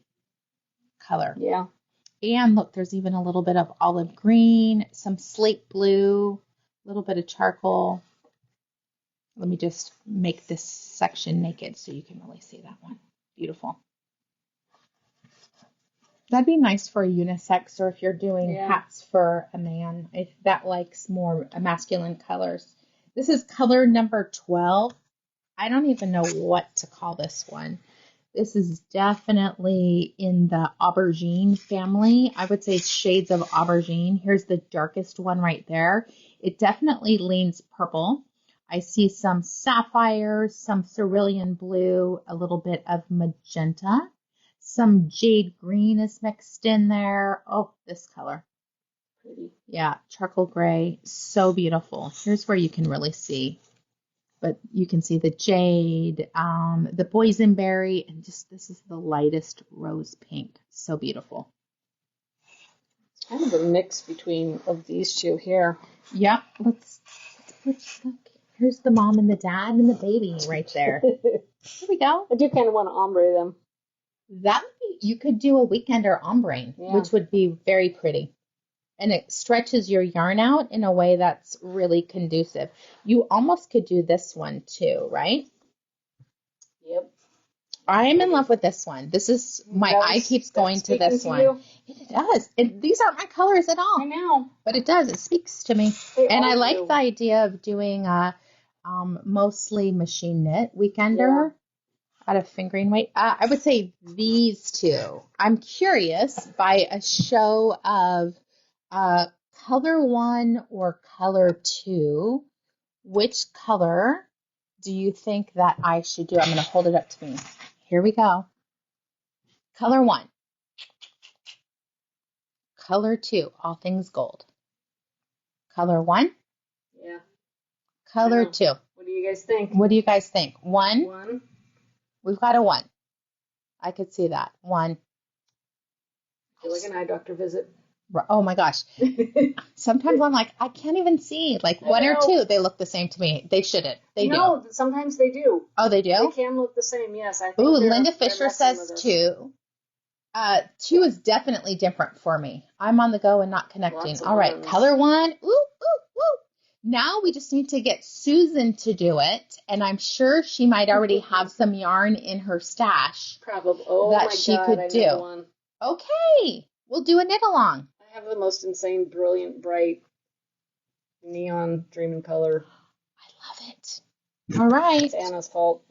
color. Yeah. And look, there's even a little bit of olive green, some slate blue, a little bit of charcoal. Let me just make this section naked so you can really see that one. Beautiful. That'd be nice for a unisex, or if you're doing hats for a man, if that likes more masculine colors. This is color number 12. I don't even know what to call this one. This is definitely in the aubergine family. I would say shades of aubergine. Here's the darkest one right there. It definitely leans purple. I see some sapphires, some cerulean blue, a little bit of magenta. Some jade green is mixed in there. Oh, this color. Pretty. Yeah, charcoal gray. So beautiful. Here's where you can really see. But you can see the jade, the boysenberry, and just this is the lightest rose pink. So beautiful. It's kind of a mix between of these two here. Yep. Let's look. Here's the mom and the dad and the baby right there. Here we go. I do kind of want to ombre them. That would be, you could do a weekender ombre, which would be very pretty. And it stretches your yarn out in a way that's really conducive. You almost could do this one too, right? Yep. I'm in love with this one. This is, my eye keeps going to this one. It does. These aren't my colors at all. I know. But it does. It speaks to me. And I like the idea of doing a mostly machine knit weekender out of fingering weight. I would say these two. I'm curious, by a show of color 1 or color 2, which color do you think that I should do? I'm going to hold it up to me. Here we go. Color 1. Color 2, all things gold. Color 1. Yeah. Color 2. What do you guys think? What do you guys think? 1? 1. We've got a 1. I could see that. 1. I feel like an eye doctor visit. Oh my gosh. Sometimes I'm like, I can't even see. Like 1 or 2, they look the same to me. They shouldn't. They do. No, sometimes they do. Oh, they do? They can look the same, yes. I think Ooh, Linda Fisher says 2. 2 is definitely different for me. I'm on the go and not connecting. All right, color 1. Ooh, ooh, ooh. Now we just need to get Susan to do it, and I'm sure she might already have some yarn in her stash. Probably. Oh that my she God, could I do. know one. Okay, we'll do a knit along. I have the most insane, brilliant, bright, neon, dreaming color. I love it. All right. It's Anna's fault.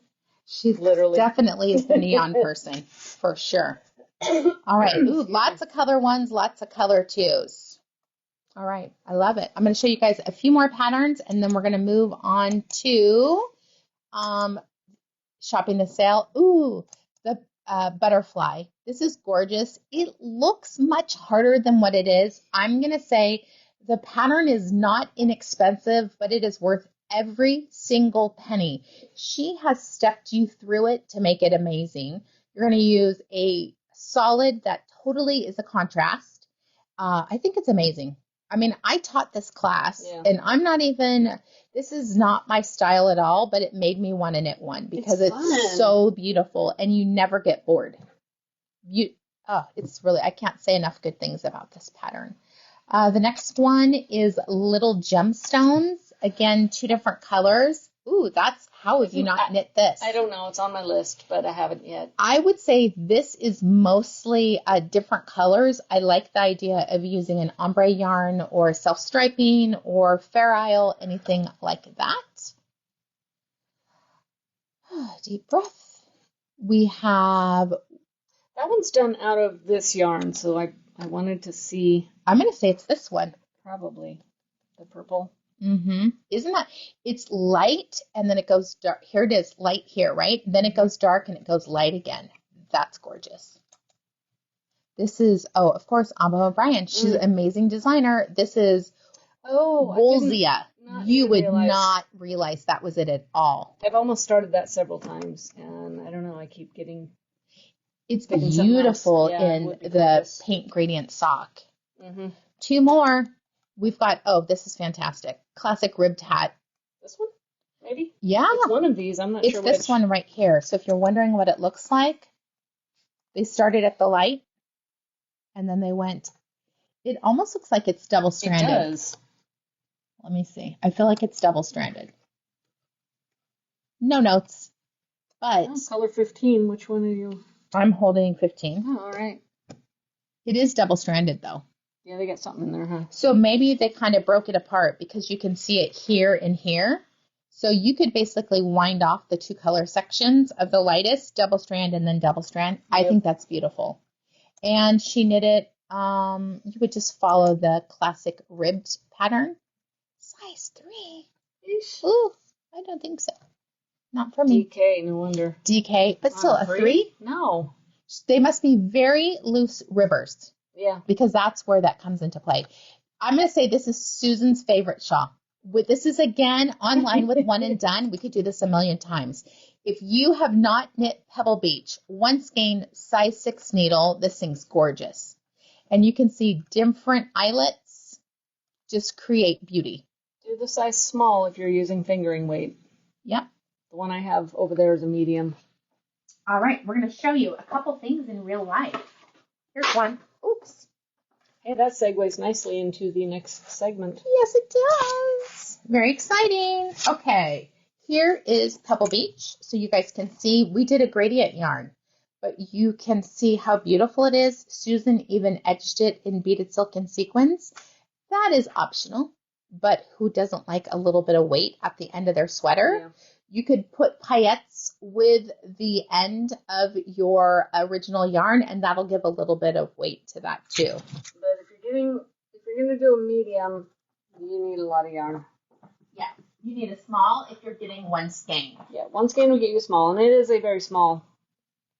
She Literally. definitely is the neon person, for sure. All right. Ooh, lots of color 1s, lots of color 2s. All right. I love it. I'm going to show you guys a few more patterns, and then we're going to move on to shopping the sale. Ooh, the butterfly. This is gorgeous. It looks much harder than what it is. I'm going to say the pattern is not inexpensive, but it is worth every single penny. She has stepped you through it to make it amazing. You're going to use a solid that totally is a contrast. I think it's amazing. I mean, I taught this class, and I'm not even, this is not my style at all, but it made me want to knit one because it's so beautiful, and you never get bored. It's really, I can't say enough good things about this pattern. The next one is Little Gemstones. Again, 2 different colors. Ooh, how have you not knit this? I don't know. It's on my list, but I haven't yet. I would say this is mostly different colors. I like the idea of using an ombre yarn or self-striping or Fair Isle, anything like that. Deep breath. We have... That one's done out of this yarn, so I I wanted to see. I'm going to say it's this one. Probably the purple. Mm-hmm. Isn't that? It's light and then it goes dark. Here it is, light here, right? Then it goes dark and it goes light again. That's gorgeous. This is, oh, of course, Amba O'Brien. She's an amazing designer. This is Wolzia. You would not realize that was it at all. I've almost started that several times, and I don't know. I keep getting. It's beautiful in the paint gradient sock. Two more. We've got, oh, this is fantastic. Classic ribbed hat. This one? Maybe? Yeah. It's one of these. I'm not sure which. It's this one right here. So if you're wondering what it looks like, they started at the light, and then they went. It almost looks like it's double-stranded. It does. Let me see. I feel like it's double-stranded. No notes. But color 15. Which one are you? I'm holding 15. Oh, all right. It is double-stranded, though. Yeah, they got something in there, huh? So maybe they kind of broke it apart because you can see it here and here. So you could basically wind off the two color sections of the lightest, double strand and then double strand. Yep. I think that's beautiful. And she knit it, you would just follow the classic ribbed pattern. Size 3-ish. Ooh, I don't think so. Not for me. DK, no wonder. DK, but still a 3? No. They must be very loose ribbers. Yeah. Because that's where that comes into play. I'm going to say this is Susan's favorite shawl. This is, again, online with One and Done. We could do this a million times. If you have not knit Pebble Beach, one skein, size 6 needle, this thing's gorgeous. And you can see different eyelets just create beauty. Do the size small if you're using fingering weight. Yep. The one I have over there is a medium. All right, we're going to show you a couple things in real life. Here's one. Oops. Hey, that segues nicely into the next segment. Yes, it does. Very exciting. Okay, here is Pebble Beach. So you guys can see we did a gradient yarn, but you can see how beautiful it is. Susan even edged it in beaded silk and sequins. That is optional, but who doesn't like a little bit of weight at the end of their sweater? Yeah. You could put paillettes with the end of your original yarn, and that'll give a little bit of weight to that too. But if you're going to do a medium, you need a lot of yarn. Yeah, you need a small if you're getting one skein. Yeah, one skein will get you small, and it is a very small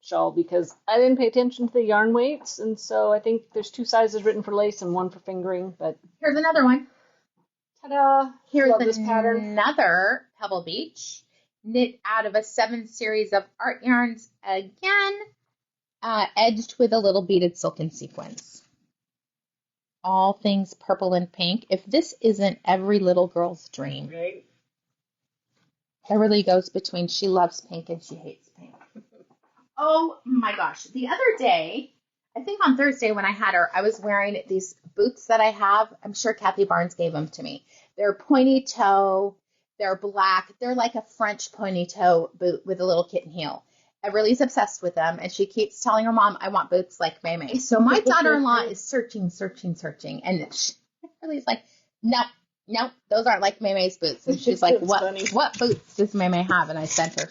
shawl because I didn't pay attention to the yarn weights, and so I think there's 2 sizes written for lace and 1 for fingering. But here's another one. Ta-da! Here's this pattern. Another Pebble Beach. Knit out of a 7 series of art yarns, again, edged with a little beaded silk and sequins. All things purple and pink. If this isn't every little girl's dream. Right. Everly goes between she loves pink and she hates pink. Oh my gosh. The other day, I think on Thursday when I had her, I was wearing these boots that I have. I'm sure Kathy Barnes gave them to me. They're pointy toe. They're black. They're like a French pointy toe boot with a little kitten heel. Everly's obsessed with them, and she keeps telling her mom, I want boots like May. So my daughter-in-law is searching. And Everly's like, no, those aren't like May's boots. And she's like, what boots does May have? And I sent her.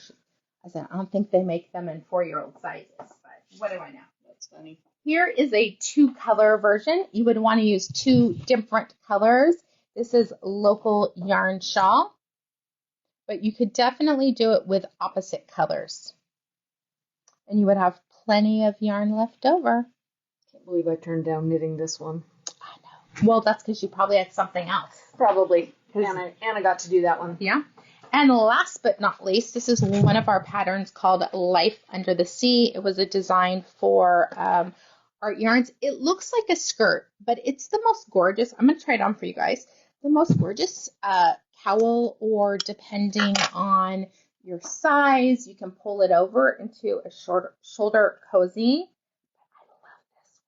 I said, I don't think they make them in 4-year-old sizes, but what do I know? That's funny. Here is a 2-color version. You would want to use 2 different colors. This is local yarn shawl. But you could definitely do it with opposite colors. And you would have plenty of yarn left over. Can't believe I turned down knitting this one. I know. Well, that's because you probably had something else. Probably. Anna got to do that one. Yeah. And last but not least, this is one of our patterns called Life Under the Sea. It was a design for art yarns. It looks like a skirt, but it's the most gorgeous. I'm going to try it on for you guys. The most gorgeous cowl, or depending on your size, you can pull it over into a shoulder cozy. I love this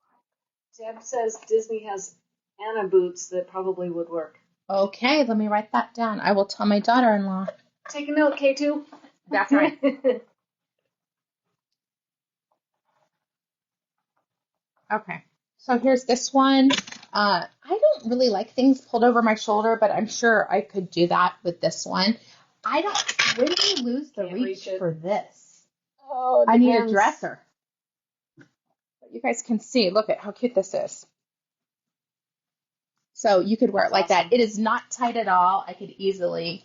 one. Deb says Disney has Anna boots that probably would work. Okay, let me write that down. I will tell my daughter-in-law. Take a note, K2. That's right. Okay, so here's this one. I don't really like things pulled over my shoulder, but I'm sure I could do that with this one. When do you lose the reach for this? Oh, I need a dresser. You guys can see, look at how cute this is. So you could wear it like that. It is not tight at all. I could easily,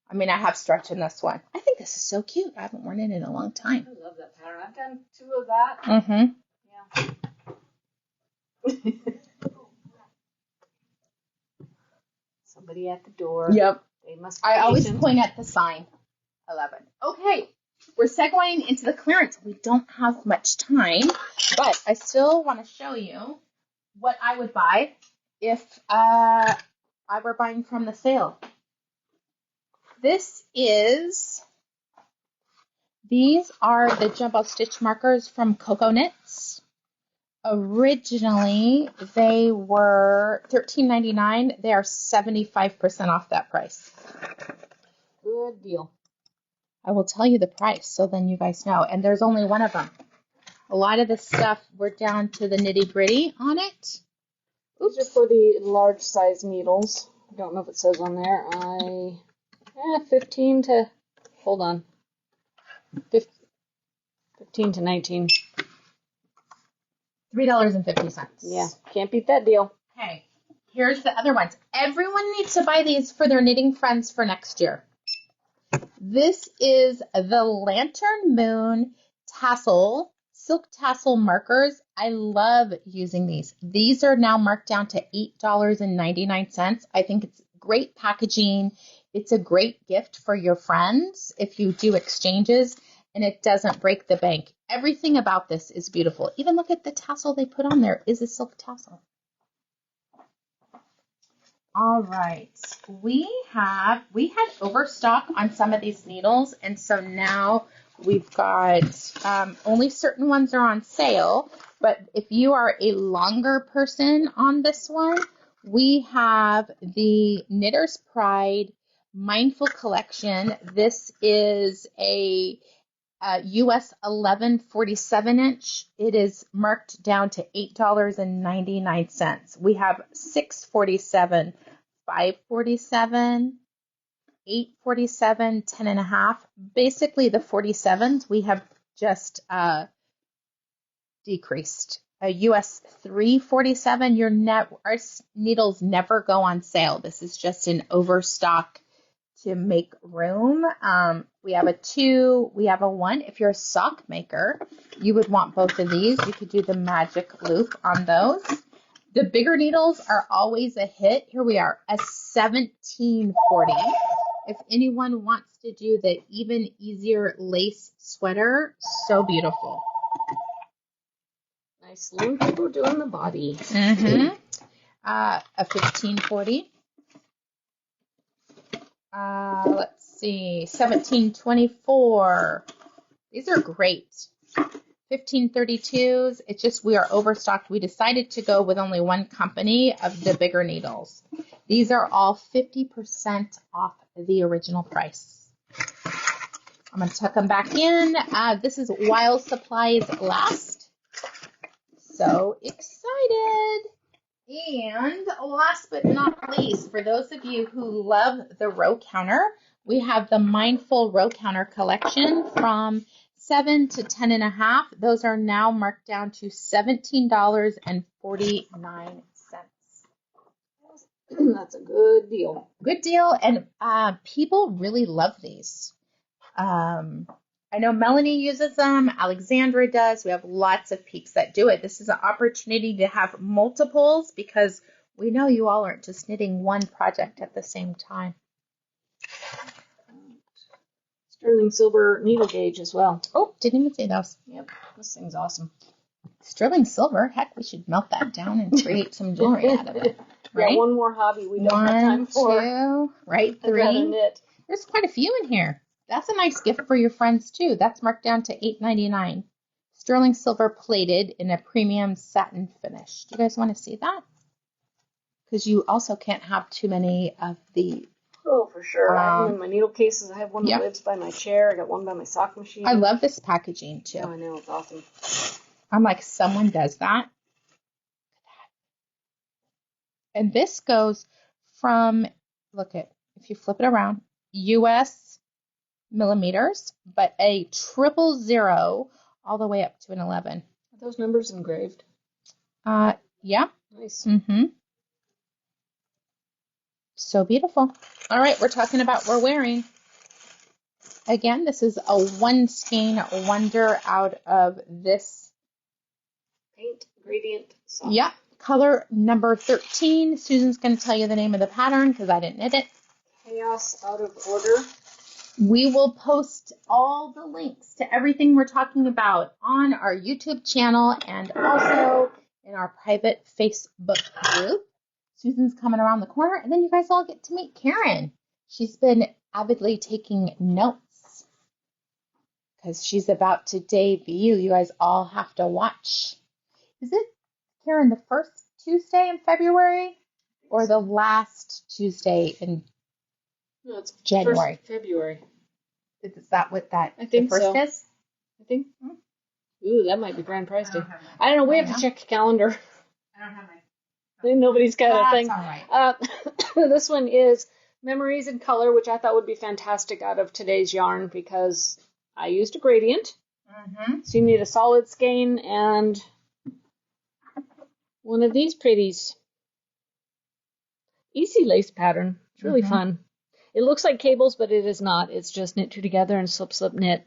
I mean, I have stretch in this one. I think this is so cute. I haven't worn it in a long time. I love that pattern. I've done 2 of that. Mm-hmm. Yeah. Somebody at the door. Yep. They must. I always point at the sign. 11. Okay. We're segueing into the clearance. We don't have much time, but I still want to show you what I would buy if I were buying from the sale. These are the jumbo stitch markers from Coco Knits. Originally, they were $13.99. They are 75% off that price. Good deal. I will tell you the price so then you guys know. And there's only one of them. A lot of the stuff, we're down to the nitty gritty on it. These are for the large size needles. I don't know if it says on there. 15 to, hold on, 15 to 19. $3.50. Yeah, can't beat that deal. Okay, here's the other ones. Everyone needs to buy these for their knitting friends for next year. This is the Lantern Moon tassel, silk tassel markers. I love using these. These are now marked down to $8.99. I think it's great packaging. It's a great gift for your friends if you do exchanges, and it doesn't break the bank. Everything about this is beautiful. Even look at the tassel they put on there is a silk tassel. All right, we had overstock on some of these needles, and so now we've got only certain ones are on sale, but if you are a longer person on this one, we have the Knitter's Pride Mindful Collection. This is a US 11/47 inch. It is marked down to $8.99. We have 647, 547, 847, 10.5. Basically, the 47s we have just decreased. A US 347. Our needles never go on sale. This is just an overstock to make room. We have a 2, we have a 1. If you're a sock maker, you would want both of these. You could do the magic loop on those. The bigger needles are always a hit. Here we are, a 1740. If anyone wants to do the even easier lace sweater, so beautiful. Nice long people doing the body. Mm-hmm. A 1540. Let's see, 1724. These are great. 1532s. It's just we are overstocked. We decided to go with only one company of the bigger needles. These are all 50% off the original price. I'm going to tuck them back in. This is while supplies last. So excited. And last but not least, for those of you who love the row counter, we have the Mindful Row Counter collection from 7 to 10.5. Those are now marked down to $17.49. That's a good deal. Good deal, and people really love these. I know Melanie uses them. Alexandra does. We have lots of peeps that do it. This is an opportunity to have multiples because we know you all aren't just knitting one project at the same time. Sterling silver needle gauge as well. Oh, didn't even say those. Yep, this thing's awesome. Sterling silver. Heck, we should melt that down and create some jewelry out of it. Right? Yeah, one more hobby we don't have time for. 1, 2, right? 3. Knit. There's quite a few in here. That's a nice gift for your friends, too. That's marked down to $8.99. Sterling silver plated in a premium satin finish. Do you guys want to see that? Because you also can't have too many of the... Oh, for sure. I have them in my needle cases. I have one that lives by my chair. I got one by my sock machine. I love this packaging, too. Oh, I know. It's awesome. I'm like, someone does that? And this goes from, look at, if you flip it around, US millimeters, but a 000 all the way up to an 11. Are those numbers engraved? Yeah. Nice. Mm-hmm. So beautiful. All right, we're talking about we're wearing. Again, this is a one skein wonder out of this. Paint gradient soft. Yeah, color number 13. Susan's going to tell you the name of the pattern because I didn't knit it. Chaos out of order. We will post all the links to everything we're talking about on our YouTube channel and also in our private Facebook group. Susan's coming around the corner, and then you guys all get to meet Karen. She's been avidly taking notes because she's about to debut. You guys all have to watch. Is it, Karen, the first Tuesday in February or the last Tuesday in No, it's January? February. Is that what that I think the first so. is? I think. Ooh, that might be grand prize day. I don't have my- I don't know. We have to check the calendar. I don't have my. Nobody's got a That's thing. all right. This one is Memories in Color, which I thought would be fantastic out of today's yarn because I used a gradient. Mm-hmm. So you need a solid skein and one of these pretties. Easy lace pattern. It's really fun. It looks like cables, but it is not. It's just knit two together and slip, slip, knit.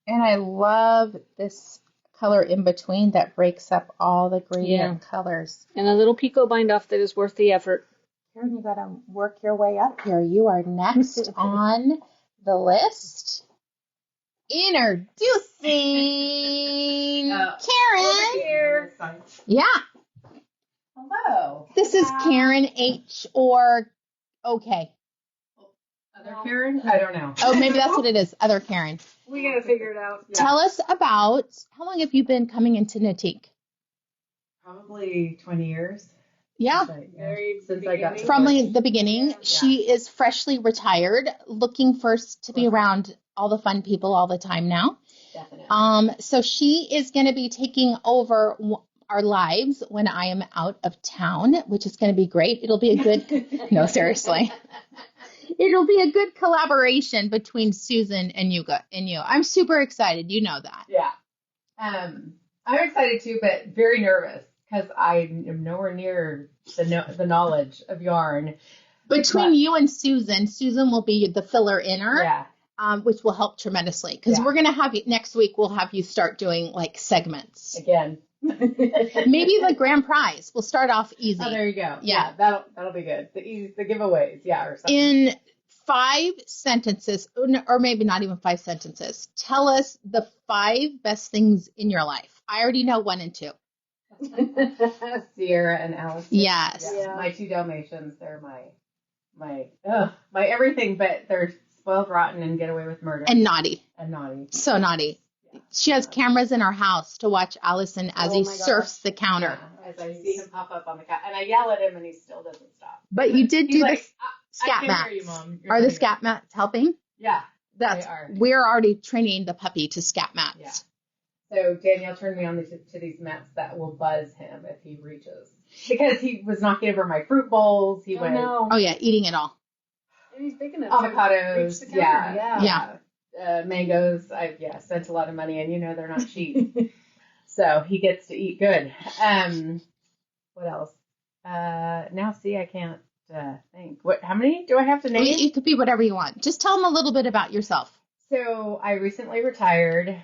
And I love this color in between that breaks up all the gradient colors. And a little picot bind off that is worth the effort. Karen, you gotta work your way up here. You are next on the list. Introducing Karen. Here. Yeah, Hello. this is Karen H. or OK. Other Karen? I don't know. Oh, maybe that's what it is. Other Karen. We gotta figure it out. Yeah. Tell us about how long have you been coming into Knitique? Probably 20 years. Yeah. Since I got From the beginning, Yeah. she is freshly retired, looking first to be around all the fun people all the time now. Definitely. So she is going to be taking over our lives when I am out of town, which is going to be great. It'll be a good, no, seriously. It'll be a good collaboration between Susan and you. I'm super excited. You know that. Yeah. I'm excited too, but very nervous because I am nowhere near the knowledge of yarn. Between you and Susan will be the filler inner. Yeah. Which will help tremendously because we're going to have you next week. We'll have you start doing like segments Again. Maybe the grand prize. We'll start off easy. Oh, there you go. Yeah. That'll be good. The giveaways. Yeah. Or something. In 5 sentences, or maybe not even 5 sentences, tell us the 5 best things in your life. I already know 1 and 2. Sierra and Alice. Yes. Yeah. My 2 Dalmatians. They're my everything, but they're spoiled rotten and get away with murder. And naughty. And naughty. So naughty. Yeah. She has cameras in her house to watch Allison as he surfs the counter. Yeah, as I see him pop up on the couch. And I yell at him and he still doesn't stop. But you did He's do like, the I scat can't mats. hear you, Mom. You're Are the doing it. scat mats helping? Yeah. That's They are. We're already training the puppy to scat mats. Yeah. So Danielle turned me on to these mats that will buzz him if he reaches. Because he was knocking over my fruit bowls. He went Oh yeah, eating it all. And he's big enough. avocados. To reach the counter. Yeah. Mangoes. I've spent a lot of money and they're not cheap. So he gets to eat good. What else? Now see, I can't think. How many do I have to name? It could be whatever you want. Just tell them a little bit about yourself. So I recently retired.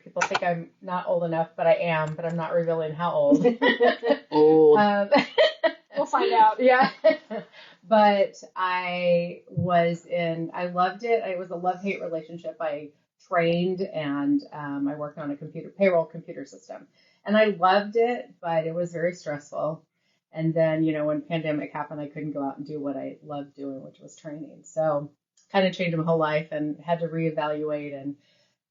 People think I'm not old enough, but I am, but I'm not revealing how old. Old. We'll find out. Yeah. But I loved it. It was a love-hate relationship. I trained and I worked on a payroll computer system. And I loved it, but it was very stressful. And then, when pandemic happened, I couldn't go out and do what I loved doing, which was training. So kind of changed my whole life and had to reevaluate and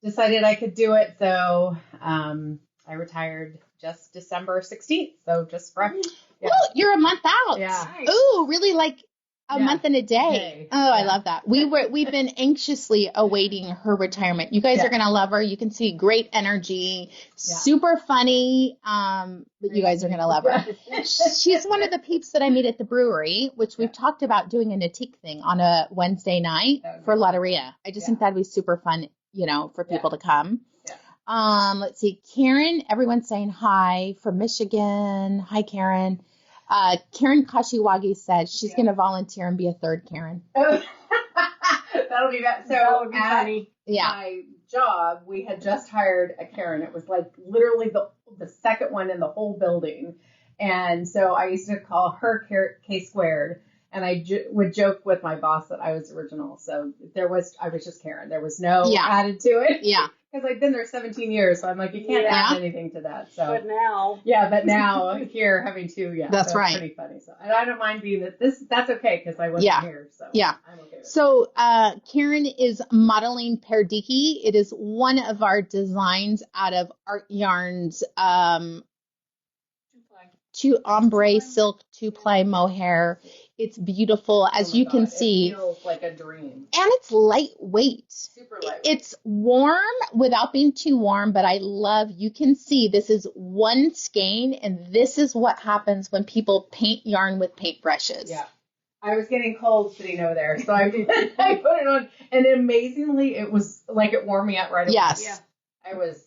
decided I could do it. So I retired just December 16th. So just fresh. Yeah. Well, you're a month out. Yeah. Nice. Ooh, really like a month and a day. Day. Oh, I Yeah. love that. We've been anxiously awaiting her retirement. You guys are gonna love her. You can see great energy, super funny. But you guys are gonna love her. She's one of the peeps that I meet at the brewery, which we've talked about doing a Knitique thing on a Wednesday night for Lotteria. I just think that'd be super fun, for people to come. Let's see. Karen, everyone's saying hi from Michigan. Hi, Karen. Karen Kashiwagi said she's going to volunteer and be a third Karen. Oh, that'll be that. So That would be at funny. my job, we had just hired a Karen. It was like literally the second one in the whole building. And so I used to call her K squared. And I would joke with my boss that I was original. So I was just Karen. There was no added to it. Yeah. Because I've been there 17 years. So I'm like, you can't add anything to that. So. But now. Yeah, but now here having two, that's right. Pretty funny. So, and I don't mind being that's okay because I wasn't here. So yeah. I'm okay with so Karen is modeling Perdiki. It is one of our designs out of Art Yarn's Tue Ombre silk 2-ply mohair. It's beautiful, as you can see. It feels like a dream. And it's lightweight. Super lightweight. It's warm without being too warm, but you can see this is one skein, and this is what happens when people paint yarn with paintbrushes. Yeah. I was getting cold sitting over there, so I put it on, and amazingly, it was like it warmed me up right away. Yes. Yeah. I was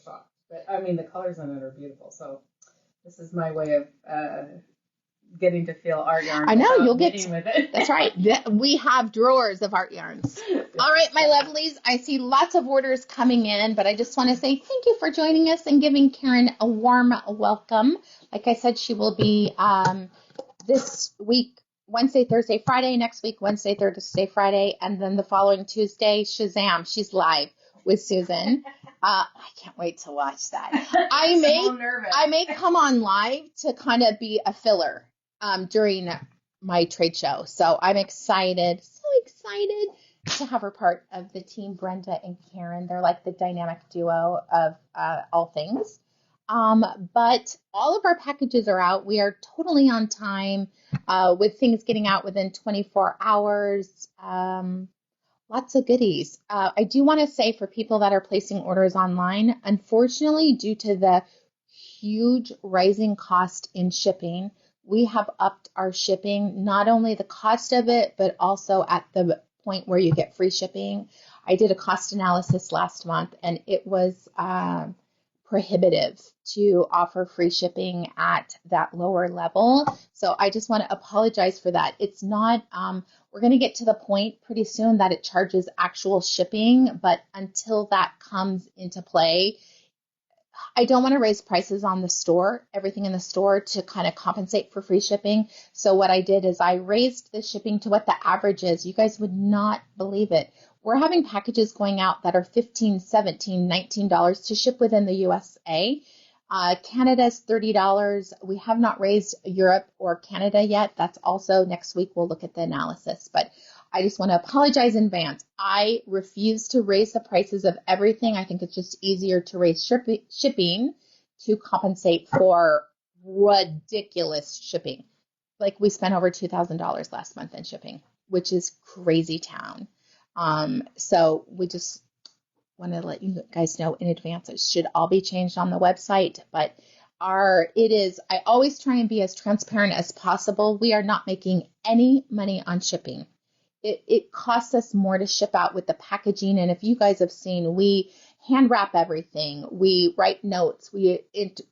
shocked. But I mean, the colors on it are beautiful, so this is my way of getting to feel art yarn. I know, you'll get with it. That's right. We have drawers of art yarns. All right, my lovelies, I see lots of orders coming in, but I just want to say thank you for joining us and giving Karen a warm welcome. Like I said, she will be this week, Wednesday, Thursday, Friday, next week, Wednesday, Thursday, Friday, and then the following Tuesday, Shazam, she's live with Susan. I can't wait to watch that. I may come on live to kind of be a filler during my trade show. So I'm excited, so excited to have her part of the team, Brenda and Karen. They're like the dynamic duo of all things. But all of our packages are out. We are totally on time with things getting out within 24 hours. Lots of goodies. I do want to say for people that are placing orders online, unfortunately, due to the huge rising cost in shipping, we have upped our shipping, not only the cost of it, but also at the point where you get free shipping. I did a cost analysis last month, and it was prohibitive to offer free shipping at that lower level. So I just want to apologize for that. It's not, we're going to get to the point pretty soon that it charges actual shipping, but until that comes into play, I don't want to raise prices on the store, everything in the store, to kind of compensate for free shipping. So what I did is I raised the shipping to what the average is. You guys would not believe it. We're having packages going out that are $15, $17, $19 to ship within the USA. Canada's $30. We have not raised Europe or Canada yet. That's also next week. We'll look at the analysis. But I just want to apologize in advance. I refuse to raise the prices of everything. I think it's just easier to raise shipping to compensate for ridiculous shipping. Like we spent over $2,000 last month in shipping, which is crazy town. So we just want to let you guys know in advance. It should all be changed on the website, but I always try and be as transparent as possible. We are not making any money on shipping. It costs us more to ship out with the packaging. And if you guys have seen, we hand wrap everything. We write notes. We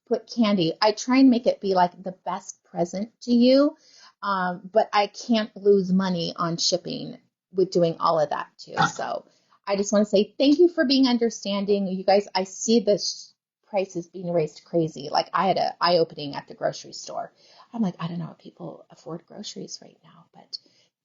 put candy. I try and make it be like the best present to you. But I can't lose money on shipping with doing all of that too. So I just want to say thank you for being understanding. You guys, I see this prices being raised crazy. Like I had an eye-opening at the grocery store. I'm like, I don't know if people afford groceries right now, but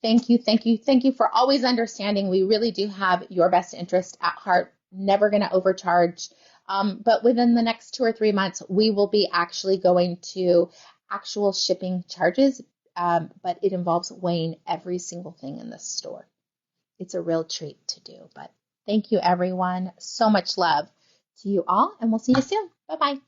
thank you for always understanding. We really do have your best interest at heart. Never going to overcharge. But within the next 2 or 3 months, we will be actually going to actual shipping charges. But it involves weighing every single thing in the store. It's a real treat to do. But thank you, everyone. So much love to you all, and we'll see you soon. Bye-bye.